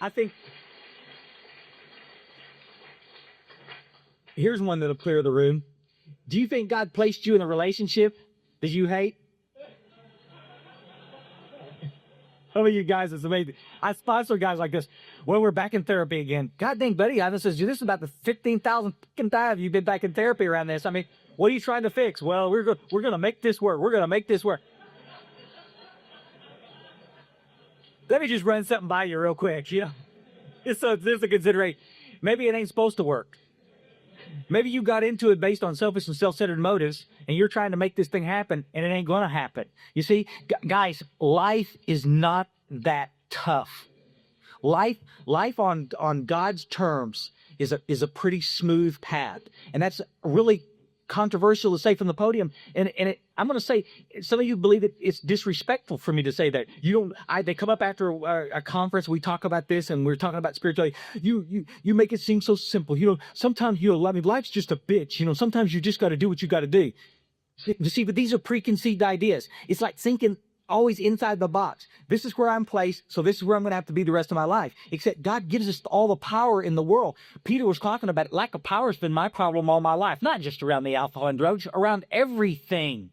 I think here's one that'll clear the room. Do you think God placed you in a relationship that you hate? Some of you guys, it's amazing. I sponsor guys like this. Well, we're back in therapy again. God dang, buddy, this is about the 15,000th time you've been back in therapy around this. I mean, what are you trying to fix? Well, we're going to make this work. We're going to make this work. Let me just run something by you real quick, So there's a consideration. Maybe it ain't supposed to work. Maybe you got into it based on selfish and self-centered motives, and you're trying to make this thing happen, and it ain't going to happen. You see, guys, life is not that tough. Life on God's terms is a pretty smooth path, and that's really controversial to say from the podium. And I'm going to say, some of you believe it's disrespectful for me to say that. They come up after a conference, we talk about this, and we're talking about spirituality. You make it seem so simple. Sometimes life's just a bitch. Sometimes you just got to do what you got to do. You see, but these are preconceived ideas. It's like thinking always inside the box. This is where I'm placed, so this is where I'm going to have to be the rest of my life. Except God gives us all the power in the world. Peter was talking about it. Lack of power has been my problem all my life, not just around the alcohol and drugs, around everything.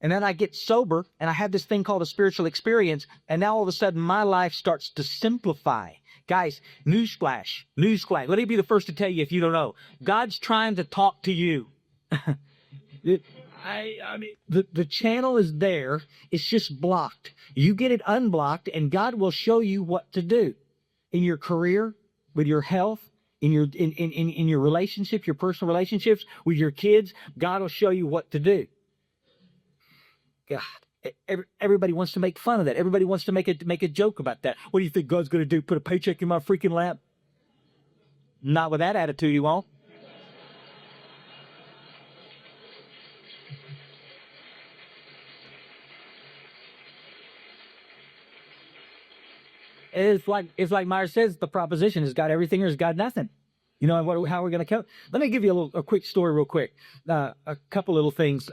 And then I get sober, and I have this thing called a spiritual experience, and now all of a sudden my life starts to simplify. Guys, newsflash. Let me be the first to tell you if you don't know. God's trying to talk to you. I mean, the channel is there. It's just blocked. You get it unblocked, and God will show you what to do in your career, with your health, in your relationships, your personal relationships, with your kids. God will show you what to do. God, everybody wants to make fun of that. Everybody wants to make a joke about that. What do you think God's going to do? Put a paycheck in my freaking lap? Not with that attitude, you won't. It's like Myers says, the proposition has got everything or has got nothing. How are we going to count? Let me give you a quick story real quick. A couple little things.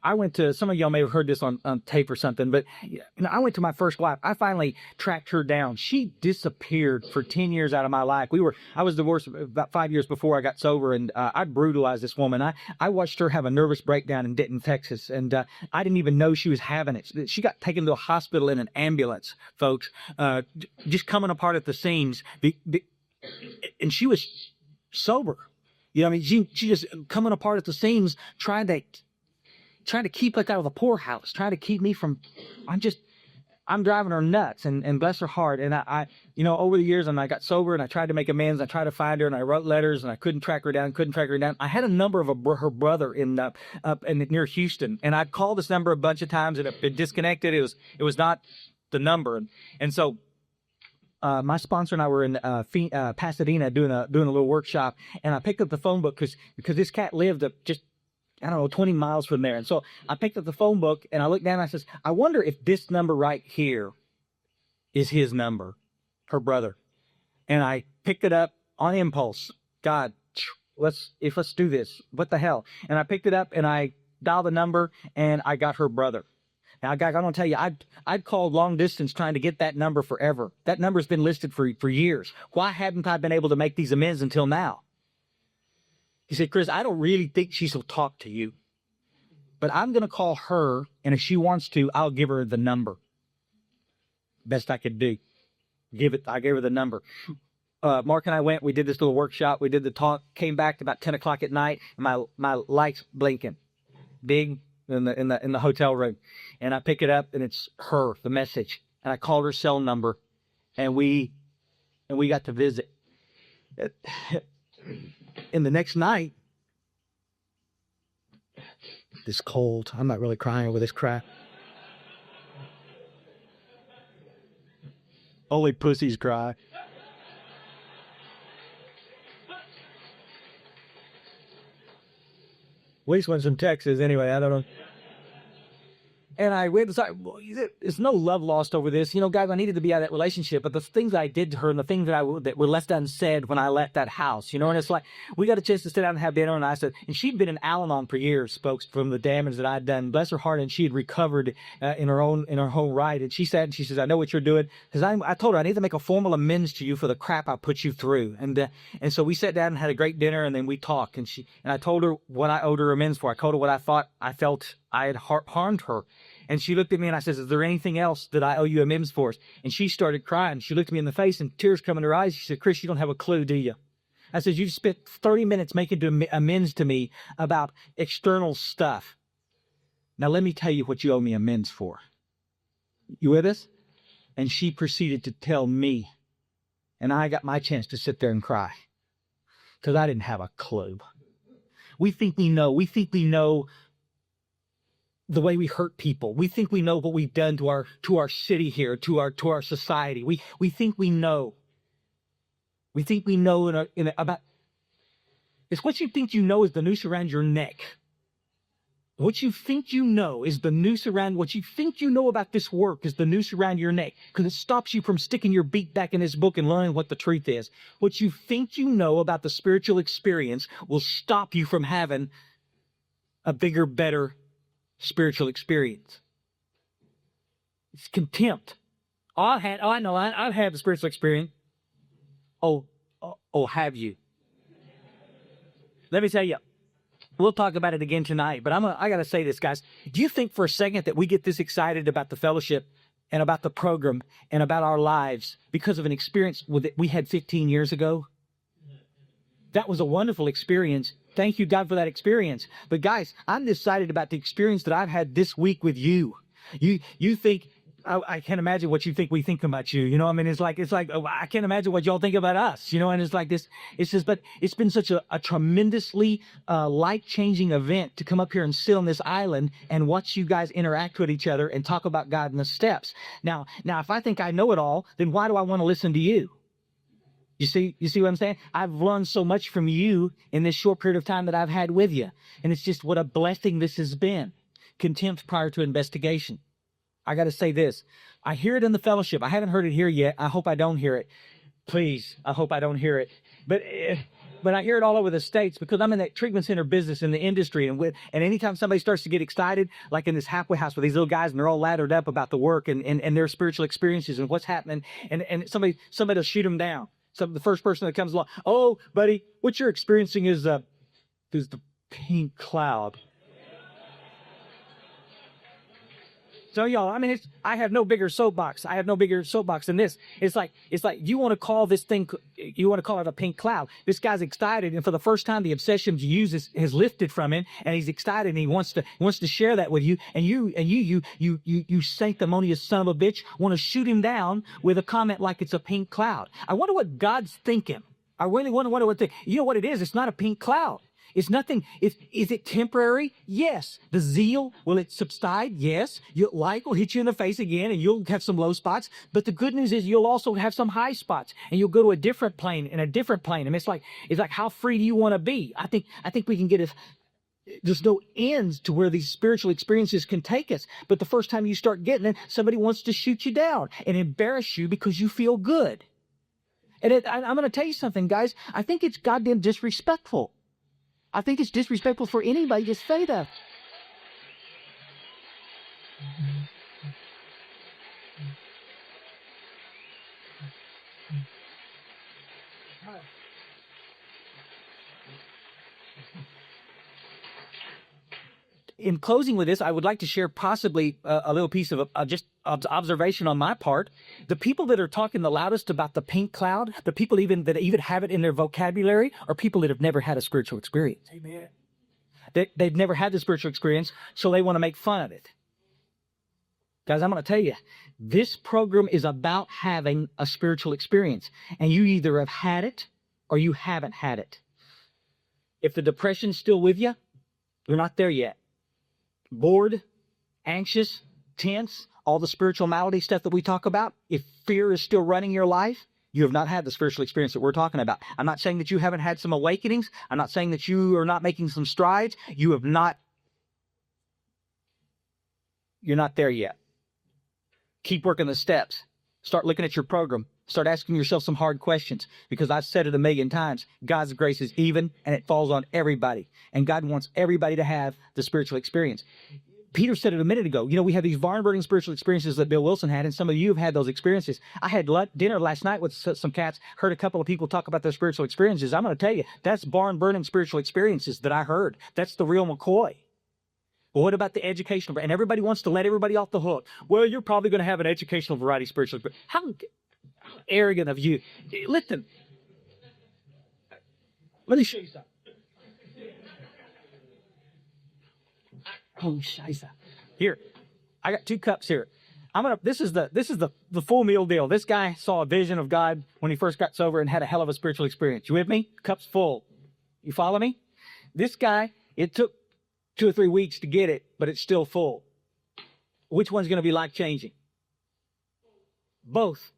I went to, some of y'all may have heard this on tape or something, but I went to my first wife. I finally tracked her down. She disappeared for 10 years out of my life. I was divorced about 5 years before I got sober, and I brutalized this woman. I watched her have a nervous breakdown in Denton, Texas, and I didn't even know she was having it. She got taken to a hospital in an ambulance, folks, just coming apart at the seams. And she was sober. She just coming apart at the seams, trying to keep us out of the poorhouse, trying to keep me from, I'm driving her nuts, and bless her heart. And I over the years, and I got sober, and I tried to make amends. I tried to find her, and I wrote letters, and I couldn't track her down. I had a number of her brother up near Houston, and I'd called this number a bunch of times, and it disconnected. It was not the number. And so, my sponsor and I were in Pasadena doing a little workshop, and I picked up the phone book because this cat lived up just, 20 miles from there. And so I picked up the phone book, and I looked down, and I says, I wonder if this number right here is his number, her brother. And I picked it up on impulse. God, let's do this. What the hell? And I picked it up, and I dialed the number, and I got her brother. Now, guys, I'm going to tell you, I'd called long distance trying to get that number forever. That number's been listed for years. Why haven't I been able to make these amends until now? He said, Chris, I don't really think she'll talk to you, but I'm going to call her, and if she wants to, I'll give her the number. Best I could do. I gave her the number. Mark and I went, we did this little workshop, we did the talk, came back about 10 o'clock at night, and my lights blinking, big in the hotel room. And I pick it up, and it's her, the message. And I called her cell number, and we got to visit. And the next night, this cold, I'm not really crying over this crap. Only pussies cry. At least when it's in Texas, anyway, I don't know. And we decided, well, there's no love lost over this. Guys, I needed to be out of that relationship, but the things I did to her and the things that were left unsaid when I left that house, and it's like, we got a chance to sit down and have dinner, and I said, and she'd been in Al-Anon for years, folks, from the damage that I'd done. Bless her heart, and she had recovered in her own right. And she says, I know what you're doing, because I told her I need to make a formal amends to you for the crap I put you through. And so we sat down and had a great dinner, and then we talked, and I told her what I owed her amends for. I told her what I felt I had harmed her. And she looked at me, and I says, is there anything else that I owe you amends for? And she started crying. She looked at me in the face, and tears come in her eyes. She said, Chris, you don't have a clue, do you? I said, you've spent 30 minutes making amends to me about external stuff. Now let me tell you what you owe me amends for. You with us? And she proceeded to tell me and I got my chance to sit there and cry because I didn't have a clue. We think we know. We think we know the way we hurt people. We think we know what we've done to our city here, to our society. We think we know. We think we know about. It's what you think you know is the noose around your neck. What you think you know is the noose around, what you think you know about this work is the noose around your neck, because it stops you from sticking your beak back in this book and learning what the truth is. What you think you know about the spiritual experience will stop you from having a bigger, better spiritual experience. It's contempt. I've had the spiritual experience. Oh, have you? Let me tell you. We'll talk about it again tonight, but I got to say this, guys. Do you think for a second that we get this excited about the fellowship and about the program and about our lives because of an experience we had 15 years ago? That was a wonderful experience. Thank you, God, for that experience. But guys, I'm excited about the experience that I've had this week with you. You think, I can't imagine what you think we think about you. You know, I mean, it's like, I can't imagine what y'all think about us, you know, and it's like this, but it's been such a tremendously life-changing event to come up here and sit on this island and watch you guys interact with each other and talk about God in the steps. Now, if I think I know it all, then why do I want to listen to you? You see what I'm saying? I've learned so much from you in this short period of time that I've had with you. And it's just what a blessing this has been. Contempt prior to investigation. I got to say this. I hear it in the fellowship. I haven't heard it here yet. I hope I don't hear it. Please, I hope I don't hear it. But I hear it all over the States because I'm in that treatment center business in the industry. And anytime somebody starts to get excited, like in this halfway house with these little guys and they're all laddered up about the work and their spiritual experiences and what's happening, and somebody will shoot them down. So the first person that comes along, oh, buddy, what you're experiencing is the pink cloud. So y'all, I mean, I have no bigger soapbox. I have no bigger soapbox than this. It's like you want to call this thing, you want to call it a pink cloud. This guy's excited, and for the first time, the obsession to use has lifted from him, and he's excited, and he wants to share that with you. And you sanctimonious son of a bitch, want to shoot him down with a comment like it's a pink cloud. I wonder what God's thinking. I really wonder what you know what it is. It's not a pink cloud. It's nothing. Is it temporary? Yes. The zeal, will it subside? Yes. Will hit you in the face again and you'll have some low spots. But the good news is you'll also have some high spots and you'll go to a different plane and a different plane. And it's like how free do you want to be? I think we can get there's no ends to where these spiritual experiences can take us. But the first time you start getting it, somebody wants to shoot you down and embarrass you because you feel good. And I'm going to tell you something, guys. I think it's goddamn disrespectful. I think it's disrespectful for anybody to say that. In closing with this, I would like to share possibly a little piece of just observation on my part. The people that are talking the loudest about the pink cloud, the people that even have it in their vocabulary, are people that have never had a spiritual experience. Amen. They've never had the spiritual experience, so they want to make fun of it. Guys, I'm going to tell you, this program is about having a spiritual experience, and you either have had it or you haven't had it. If the depression's still with you, you're not there yet. Bored, anxious, tense, all the spiritual malady stuff that we talk about, if fear is still running your life, you have not had the spiritual experience that we're talking about. I'm not saying that you haven't had some awakenings. I'm not saying that you are not making some strides. You're not there yet. Keep working the steps. Start looking at your program. Start asking yourself some hard questions, because I've said it a million times. God's grace is even and it falls on everybody. And God wants everybody to have the spiritual experience. Peter said it a minute ago. You know, we have these barn-burning spiritual experiences that Bill Wilson had, and some of you have had those experiences. I had dinner last night with some cats, heard a couple of people talk about their spiritual experiences. I'm going to tell you, that's barn-burning spiritual experiences that I heard. That's the real McCoy. Well, what about the educational? And everybody wants to let everybody off the hook. Well, you're probably going to have an educational variety spiritual experience. How arrogant of you. Listen. Let me show you something. Oh, scheisse. Here. I got 2 cups here. This is the full meal deal. This guy saw a vision of God when he first got sober and had a hell of a spiritual experience. You with me? Cup's full. You follow me? This guy, it took 2 or 3 weeks to get it, but it's still full. Which one's going to be life-changing? Both.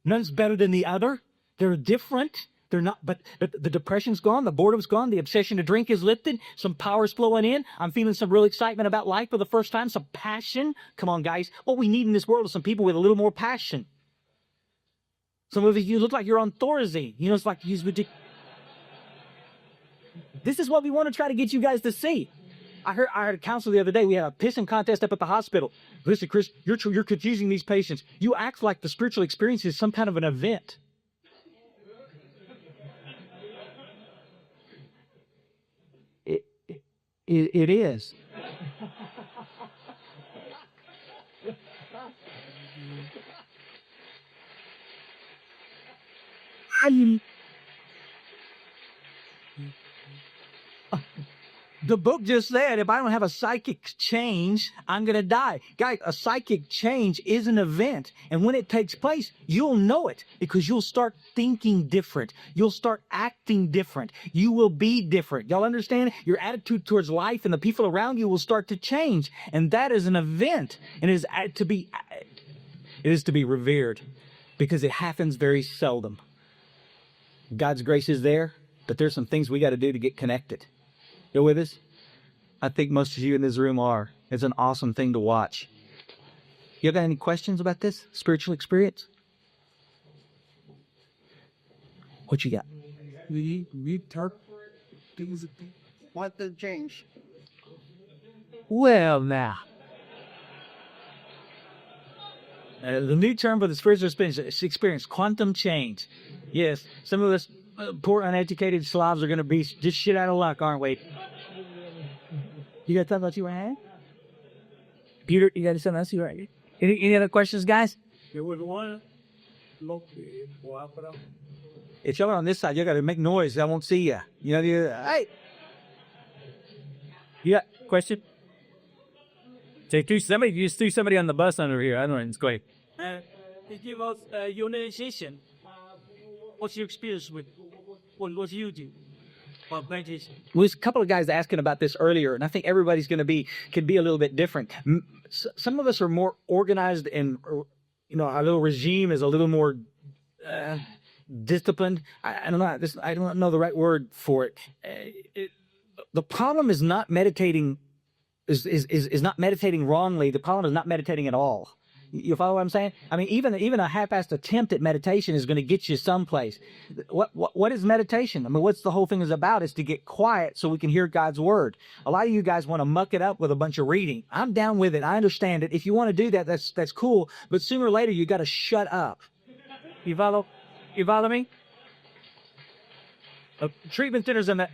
None's better than the other. They're different. They're not, but the depression's gone, the boredom's gone, the obsession to drink is lifted, some power's flowing in. I'm feeling some real excitement about life for the first time, some passion. Come on, guys. What we need in this world is some people with a little more passion. Some of you look like you're on Thorazine. You know, it's like he's ridiculous. This is what we want to try to get you guys to see. I heard a counselor the other day. We had a pissing contest up at the hospital. Listen, Chris, you're confusing these patients. You act like the spiritual experience is some kind of an event. It is. The book just said, if I don't have a psychic change, I'm going to die. Guys, a psychic change is an event. And when it takes place, you'll know it because you'll start thinking different. You'll start acting different. You will be different. Y'all understand? Your attitude towards life and the people around you will start to change. And that is an event. And it is to be revered because it happens very seldom. God's grace is there, but there's some things we got to do to get connected. You with us? I think most of you in this room are. It's an awesome thing to watch. You got any questions about this spiritual experience? What you got? What the change? Well, now. The new term for the spiritual experience, quantum change. Yes, some of us poor uneducated Slavs are going to be just shit out of luck, aren't we? You got something else you want to add? Peter, you got something else you want to add? Any other questions, guys? If y'all are on this side, you got to make noise. I won't see you. You know, hey. You got a question? You just threw somebody on the bus under here. I don't know. It's great. Give us your organization. What's your experience with what you do? There's a couple of guys asking about this earlier, and I think everybody's can be a little bit different. Some of us are more organized, and our little regime is a little more disciplined. I don't know. I don't know the right word for it. The problem is not meditating. Is not meditating wrongly. The problem is not meditating at all. You follow what I'm saying? I mean, even a half-assed attempt at meditation is going to get you someplace. What is meditation? I mean, what's the whole thing is about is to get quiet so we can hear God's word. A lot of you guys want to muck it up with a bunch of reading. I'm down with it. I understand it. If you want to do that, that's cool. But sooner or later, you got to shut up. You follow me? Treatment centers in the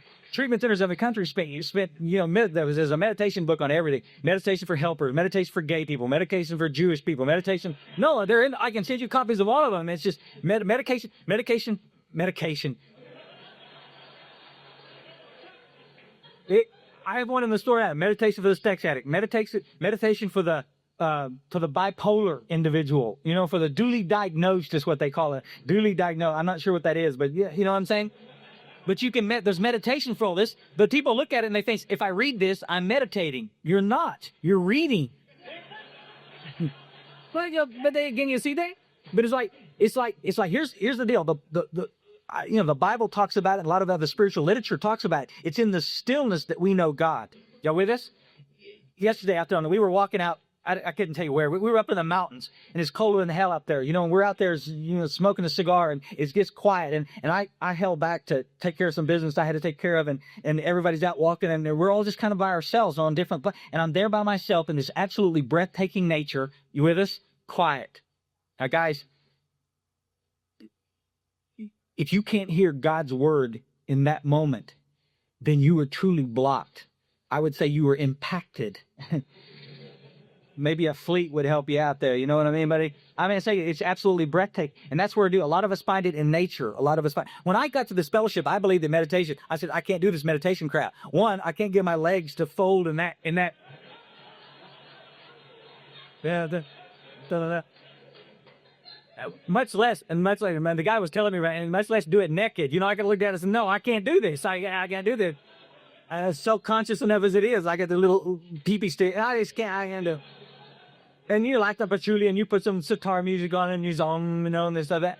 country spent there's a meditation book on everything. Meditation for helpers, meditation for gay people, meditation for Jewish people, meditation. No, I can send you copies of all of them. It's just medication. I have one in the store. Meditation for the sex addict. Meditation for the bipolar individual. For the duly diagnosed is what they call it. Duly diagnosed. I'm not sure what that is, but yeah, you know what I'm saying? But there's meditation for all this. But people look at it and they think, if I read this, I'm meditating. You're not. You're reading. But again, you see that? But it's like here's the deal. The Bible talks about it. And a lot of other spiritual literature talks about it. It's in the stillness that we know God. Y'all with us? Yesterday afternoon, we were walking out. I couldn't tell you where. We were up in the mountains, and it's colder than the hell up there. And we're out there, smoking a cigar, and it gets quiet. And I held back to take care of some business I had to take care of, and everybody's out walking, and we're all just kind of by ourselves on different. And I'm there by myself in this absolutely breathtaking nature. You with us? Quiet. Now, guys, if you can't hear God's word in that moment, then you were truly blocked. I would say you were impacted. Maybe a fleet would help you out there. You know what I mean, buddy? I say it's absolutely breathtaking. And that's where I do. A lot of us find it in nature. When I got to this fellowship, I believed in meditation. I said, I can't do this meditation crap. One, I can't get my legs to fold in that. Yeah. Much less, and much later, man, the guy was telling me, right, and much less do it naked. You know, I could look at it and say, no, I can't do this. I can't do this. Self-conscious enough as it is, I got the little pee-pee stick. I just can't, I can't do. And you light up a patchouli and you put some sitar music on and you zong, you know, and this, that.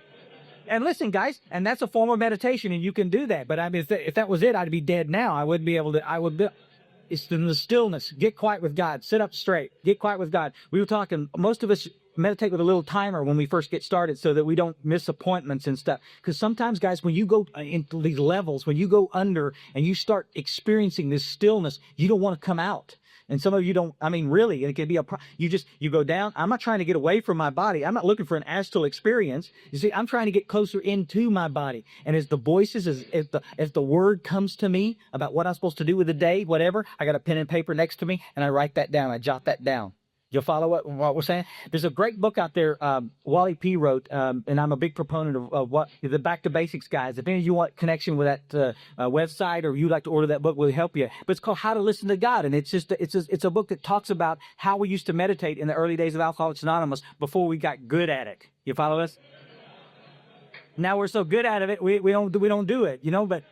And listen, guys, and that's a form of meditation, and you can do that. But I mean, if that was it, I'd be dead now. I wouldn't be able to, it's in the stillness. Get quiet with God. Sit up straight. Get quiet with God. We were talking, most of us meditate with a little timer when we first get started so that we don't miss appointments and stuff. Because sometimes, guys, when you go into these levels, when you go under and you start experiencing this stillness, you don't want to come out. And some of you don't, I mean, really, it can be you go down. I'm not trying to get away from my body. I'm not looking for an astral experience. You see, I'm trying to get closer into my body. And as the voices, as the word comes to me about what I'm supposed to do with the day, whatever, I got a pen and paper next to me and I write that down. I jot that down. You'll follow what we're saying? There's a great book out there Wally P. wrote, and I'm a big proponent of what the Back to Basics guys. If any of you want connection with that website or you'd like to order that book, we'll help you. But it's called How to Listen to God, and it's a book that talks about how we used to meditate in the early days of Alcoholics Anonymous before we got good at it. You follow us? Now we're so good at it, we don't do it, you know. But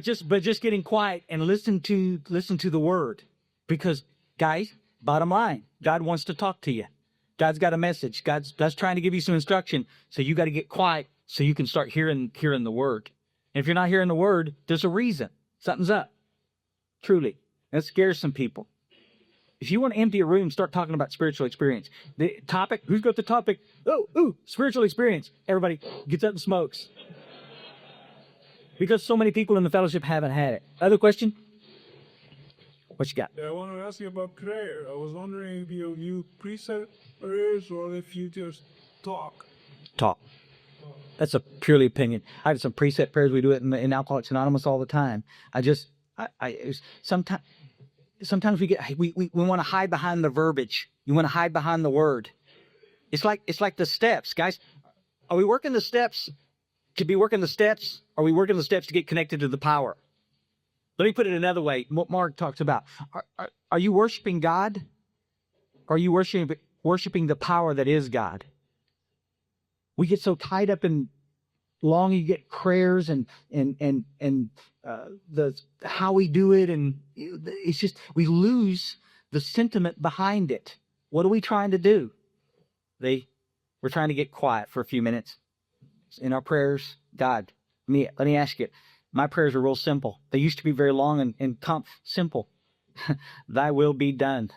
just getting quiet and listen to the Word, because guys. Bottom line, God wants to talk to you. God's got a message. God's trying to give you some instruction. So you got to get quiet so you can start hearing the Word. And if you're not hearing the Word, there's a reason. Something's up. Truly. That scares some people. If you want to empty a room, start talking about spiritual experience. The topic, who's got the topic? Spiritual experience. Everybody gets up and smokes. Because so many people in the fellowship haven't had it. Other question? What you got? I want to ask you about prayer. I was wondering if you preset prayers or if you just talk. Talk. That's a purely opinion. I have some preset prayers. We do it in Alcoholics Anonymous all the time. Sometimes we want to hide behind the verbiage. You want to hide behind the word. It's like the steps, guys. Are we working the steps to be working the steps? Or are we working the steps to get connected to the power? Let me put it another way. What Mark talks about. Are you worshiping God? Or are you worshiping the power that is God? We get so tied up in longing, you get prayers and the how we do it, and it's just we lose the sentiment behind it. What are we trying to do? We're trying to get quiet for a few minutes in our prayers. God, let me ask you. My prayers are real simple. They used to be very long and simple. Thy will be done.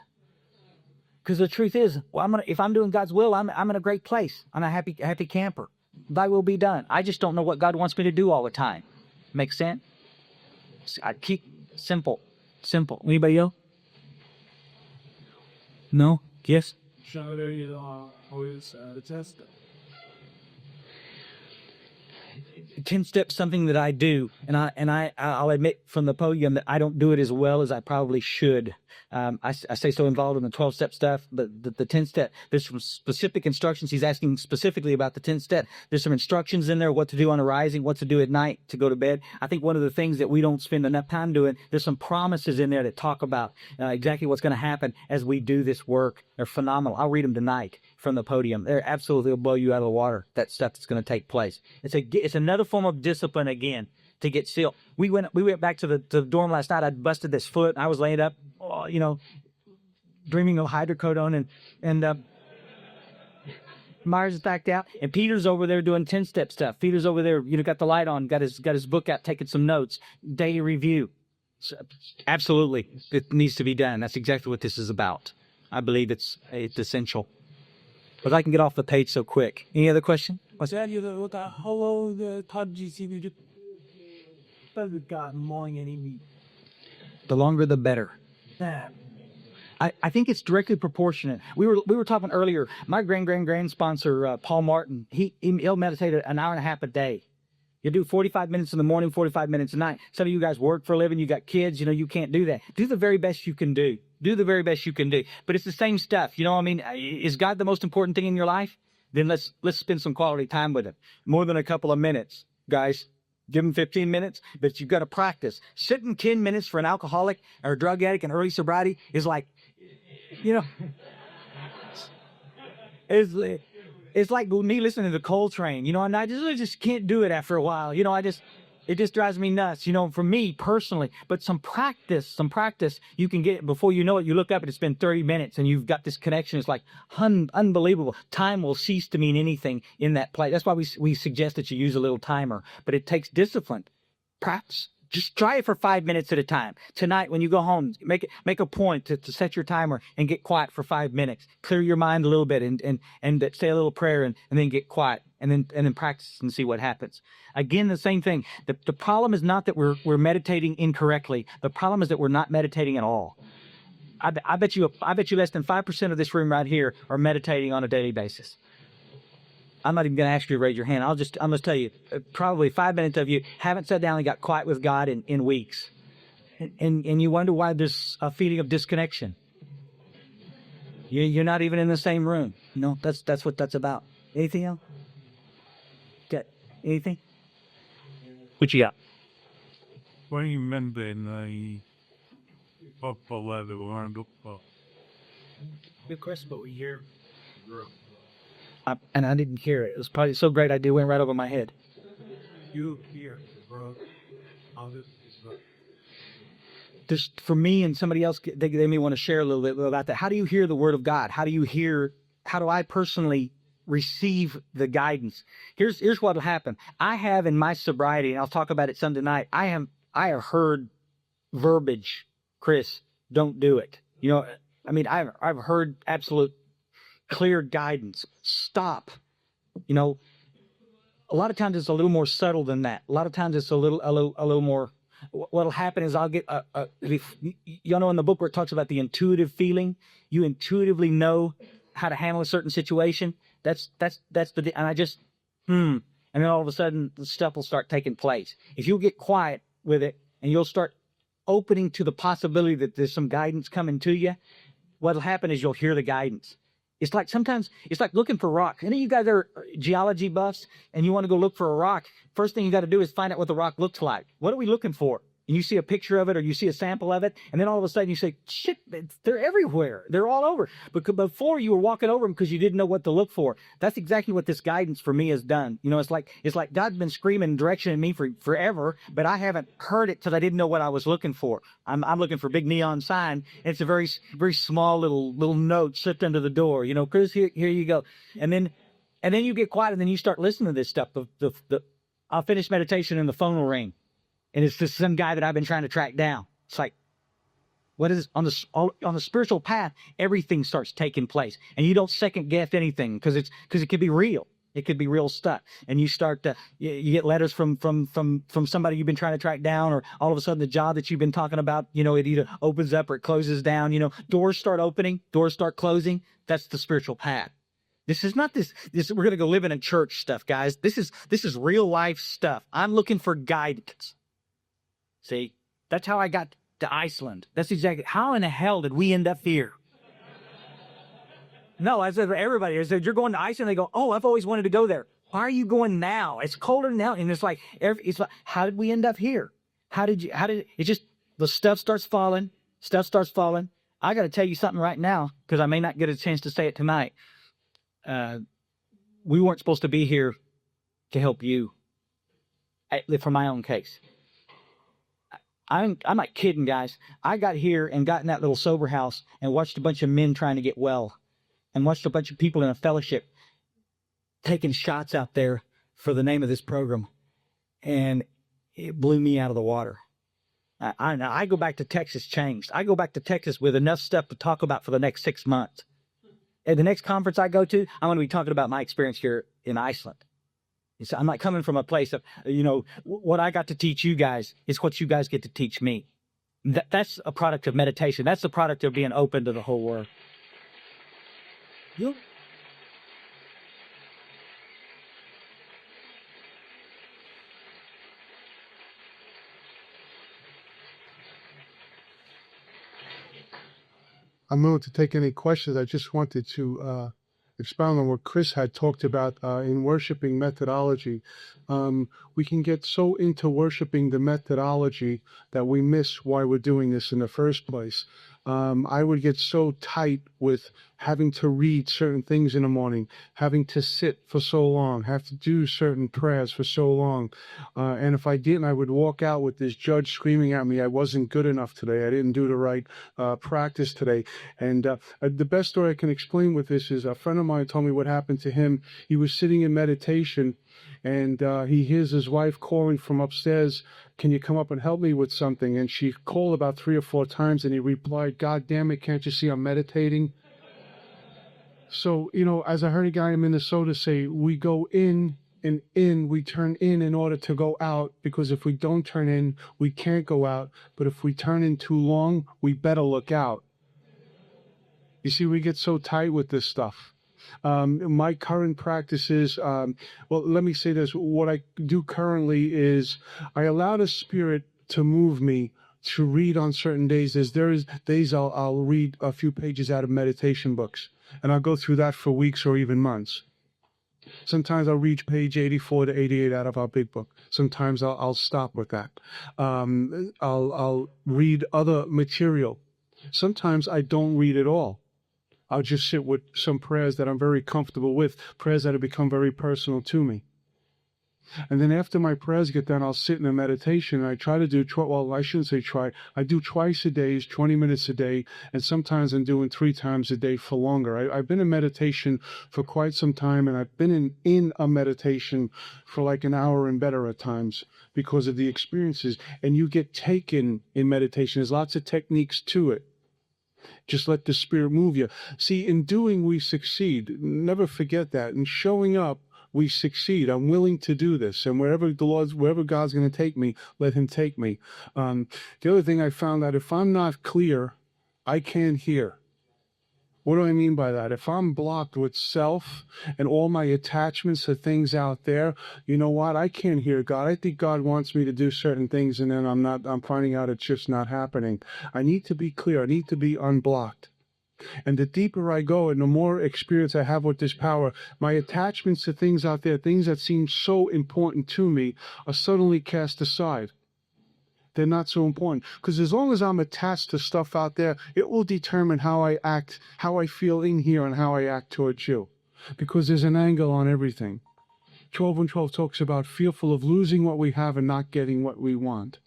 Because the truth is, if I'm doing God's will, I'm in a great place. I'm a happy camper. Thy will be done. I just don't know what God wants me to do all the time. Make sense? I keep simple. Anybody else? No? Yes? Always test. 10 steps, something that I do, and I'll admit from the podium that I don't do it as well as I probably should. I stay so involved in the 12-step stuff, but the 10-step, there's some specific instructions. He's asking specifically about the 10-step. There's some instructions in there, what to do on arising, what to do at night to go to bed. I think one of the things that we don't spend enough time doing, there's some promises in there that talk about exactly what's going to happen as we do this work. They're phenomenal. I'll read them tonight from the podium. They're absolutely will blow you out of the water, that stuff that's going to take place. It's another form of discipline again to get still. We went back to the dorm last night. I busted this foot. I was laying up, dreaming of hydrocodone, and Myers is backed out, and Peter's over there doing 10-step stuff. Peter's over there, got the light on, got his book out, taking some notes, daily review. So, absolutely, it needs to be done. That's exactly what this is about. I believe it's essential. But I can get off the page so quick. Any other question? What's that? The longer, the better. I think it's directly proportionate. We were talking earlier. My grand sponsor, Paul Martin, he'll meditate an hour and a half a day. You do 45 minutes in the morning, 45 minutes at night. Some of you guys work for a living. You got kids. You can't do that. Do the very best you can do. Do the very best you can do. But it's the same stuff. Is God the most important thing in your life? Then let's spend some quality time with him. More than a couple of minutes, guys. Give him 15 minutes, but you've got to practice. Sitting 10 minutes for an alcoholic or a drug addict in early sobriety is like, It's like me listening to Coltrane, you know, and I just can't do it after a while. You know, it just drives me nuts, you know, for me personally. But some practice, you can get, before you know it, you look up and it's been 30 minutes and you've got this connection. It's like unbelievable. Time will cease to mean anything in that place. That's why we suggest that you use a little timer, but it takes discipline. Practice. Just try it for 5 minutes at a time. Tonight, when you go home, make a point to set your timer and get quiet for 5 minutes. Clear your mind a little bit and say a little prayer and then get quiet and then practice and see what happens. Again, the same thing. The problem is not that we're meditating incorrectly. The problem is that we're not meditating at all. I bet you less than 5% of this room right here are meditating on a daily basis. I'm not even going to ask you to raise your hand. I'm just tell you, probably 5 minutes of you haven't sat down and got quiet with God in weeks. And you wonder why there's a feeling of disconnection. You're not even in the same room. You know, that's what that's about. Anything else? Got anything? What you got? What do you remember in the Papa leather around up? Good question, but we hear. And I didn't hear it. It was probably so great it went right over my head. You hear, bro. Just for me and somebody else, they may want to share a little bit about that. How do you hear the word of God? How do I personally receive the guidance? Here's what will happen. I have in my sobriety, and I'll talk about it Sunday night, I have heard verbiage, Chris, don't do it. You know, I mean, I've heard absolute clear guidance. Stop. You know, a lot of times it's a little more subtle than that. A lot of times it's a little more. What'll happen is I'll get y'all know in the book where it talks about the intuitive feeling. You intuitively know how to handle a certain situation. That's and I just and then all of a sudden the stuff will start taking place. If you'll get quiet with it and you'll start opening to the possibility that there's some guidance coming to you, what'll happen is you'll hear the guidance. It's like sometimes it's like looking for rock. Any of you guys are geology buffs and you want to go look for a rock, first thing you got to do is find out what the rock looks like. What are we looking for? And you see a picture of it or you see a sample of it, and then all of a sudden you say, shit, they're everywhere. They're all over. But before you were walking over them because you didn't know what to look for. That's exactly what this guidance for me has done. You know, it's like God's been screaming direction at me for forever, but I haven't heard it because I didn't know what I was looking for. I'm looking for a big neon sign, and it's a very, very small little note slipped under the door. You know, Chris, here you go. And then you get quiet, and then you start listening to this stuff. I'll finish meditation and the phone will ring. And it's just some guy that I've been trying to track down. It's like, what is on the spiritual path? Everything starts taking place, and you don't second guess anything because it could be real. It could be real stuff, and you start to you get letters from somebody you've been trying to track down, or all of a sudden the job that you've been talking about, you know, it either opens up or it closes down. You know, doors start opening, doors start closing. That's the spiritual path. This is not this. We're gonna go live in a church stuff, guys. This is real life stuff. I'm looking for guidance. See, that's how I got to Iceland. That's exactly how in the hell did we end up here? No, I said everybody. I said you're going to Iceland. They go, oh, I've always wanted to go there. Why are you going now? It's colder now, and it's like how did we end up here? How did it just the stuff starts falling? Stuff starts falling. I got to tell you something right now because I may not get a chance to say it tonight. We weren't supposed to be here to help you. For my own case. I'm not kidding, guys. I got here and got in that little sober house and watched a bunch of men trying to get well and watched a bunch of people in a fellowship taking shots out there for the name of this program. And it blew me out of the water. I go back to Texas changed. I go back to Texas with enough stuff to talk about for the next 6 months. At the next conference I go to, I'm going to be talking about my experience here in Iceland. I'm not coming from a place of, you know, what I got to teach you guys is what you guys get to teach me. That's a product of meditation. That's the product of being open to the whole world. You? I'm willing to take any questions. I just wanted to expound on what Chris had talked about in worshiping methodology. We can get so into worshiping the methodology that we miss why we're doing this in the first place. I would get so tight with having to read certain things in the morning, having to sit for so long, have to do certain prayers for so long. And if I didn't, I would walk out with this judge screaming at me, I wasn't good enough today. I didn't do the right practice today. And the best story I can explain with this is a friend of mine told me what happened to him. He was sitting in meditation and he hears his wife calling from upstairs, can you come up and help me with something? And she called about 3 or 4 times and he replied, God damn it, can't you see I'm meditating? So, as I heard a guy in Minnesota say, we go in and in, we turn in order to go out, because if we don't turn in, we can't go out. But if we turn in too long, we better look out. You see, we get so tight with this stuff. My current practice is, well, let me say this. What I do currently is I allow the Spirit to move me to read on certain days. There's days I'll read a few pages out of meditation books, and I'll go through that for weeks or even months. Sometimes I'll read page 84 to 88 out of our big book. Sometimes I'll stop with that. I'll read other material. Sometimes I don't read at all. I'll just sit with some prayers that I'm very comfortable with, prayers that have become very personal to me. And then after my prayers get done, I'll sit in a meditation. And I try to do, well, I shouldn't say try. I do twice a day, 20 minutes a day, and sometimes I'm doing 3 times a day for longer. I've been in meditation for quite some time, and I've been in a meditation for like an hour and better at times because of the experiences. And you get taken in meditation. There's lots of techniques to it. Just let the Spirit move you. See, in doing, we succeed. Never forget that. In showing up, we succeed. I'm willing to do this. And wherever God's going to take me, let him take me. The other thing I found out, if I'm not clear, I can't hear. What do I mean by that? If I'm blocked with self and all my attachments to things out there, you know what? I can't hear God. I think God wants me to do certain things, and then I'm finding out it's just not happening. I need to be clear. I need to be unblocked. And the deeper I go and the more experience I have with this power, my attachments to things out there, things that seem so important to me, are suddenly cast aside. They're not so important. Because as long as I'm attached to stuff out there, it will determine how I act, how I feel in here, and how I act towards you. Because there's an angle on everything. 12:12 talks about fearful of losing what we have and not getting what we want.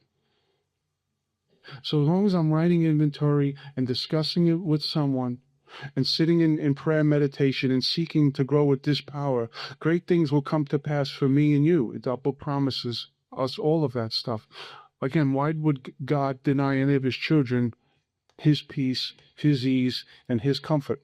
So as long as I'm writing inventory and discussing it with someone and sitting in prayer meditation and seeking to grow with this power, great things will come to pass for me and you. The book promises us all of that stuff. Again, why would God deny any of his children his peace, his ease, and his comfort?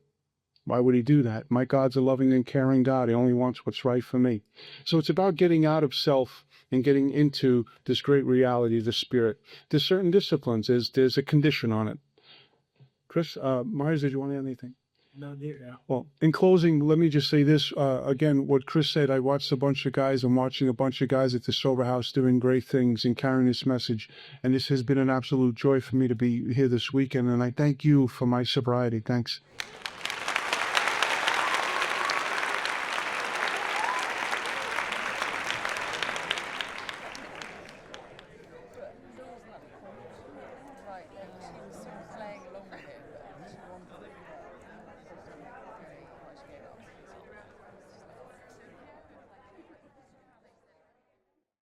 Why would he do that? My God's a loving and caring God. He only wants what's right for me. So it's about getting out of self and getting into this great reality, the Spirit. There's certain disciplines. There's a condition on it. Chris, Myers, did you want to add anything? No, yeah. Well, in closing, let me just say this. Again, what Chris said, I watched a bunch of guys. I'm watching a bunch of guys at the Sober House doing great things and carrying this message. And this has been an absolute joy for me to be here this weekend. And I thank you for my sobriety. Thanks.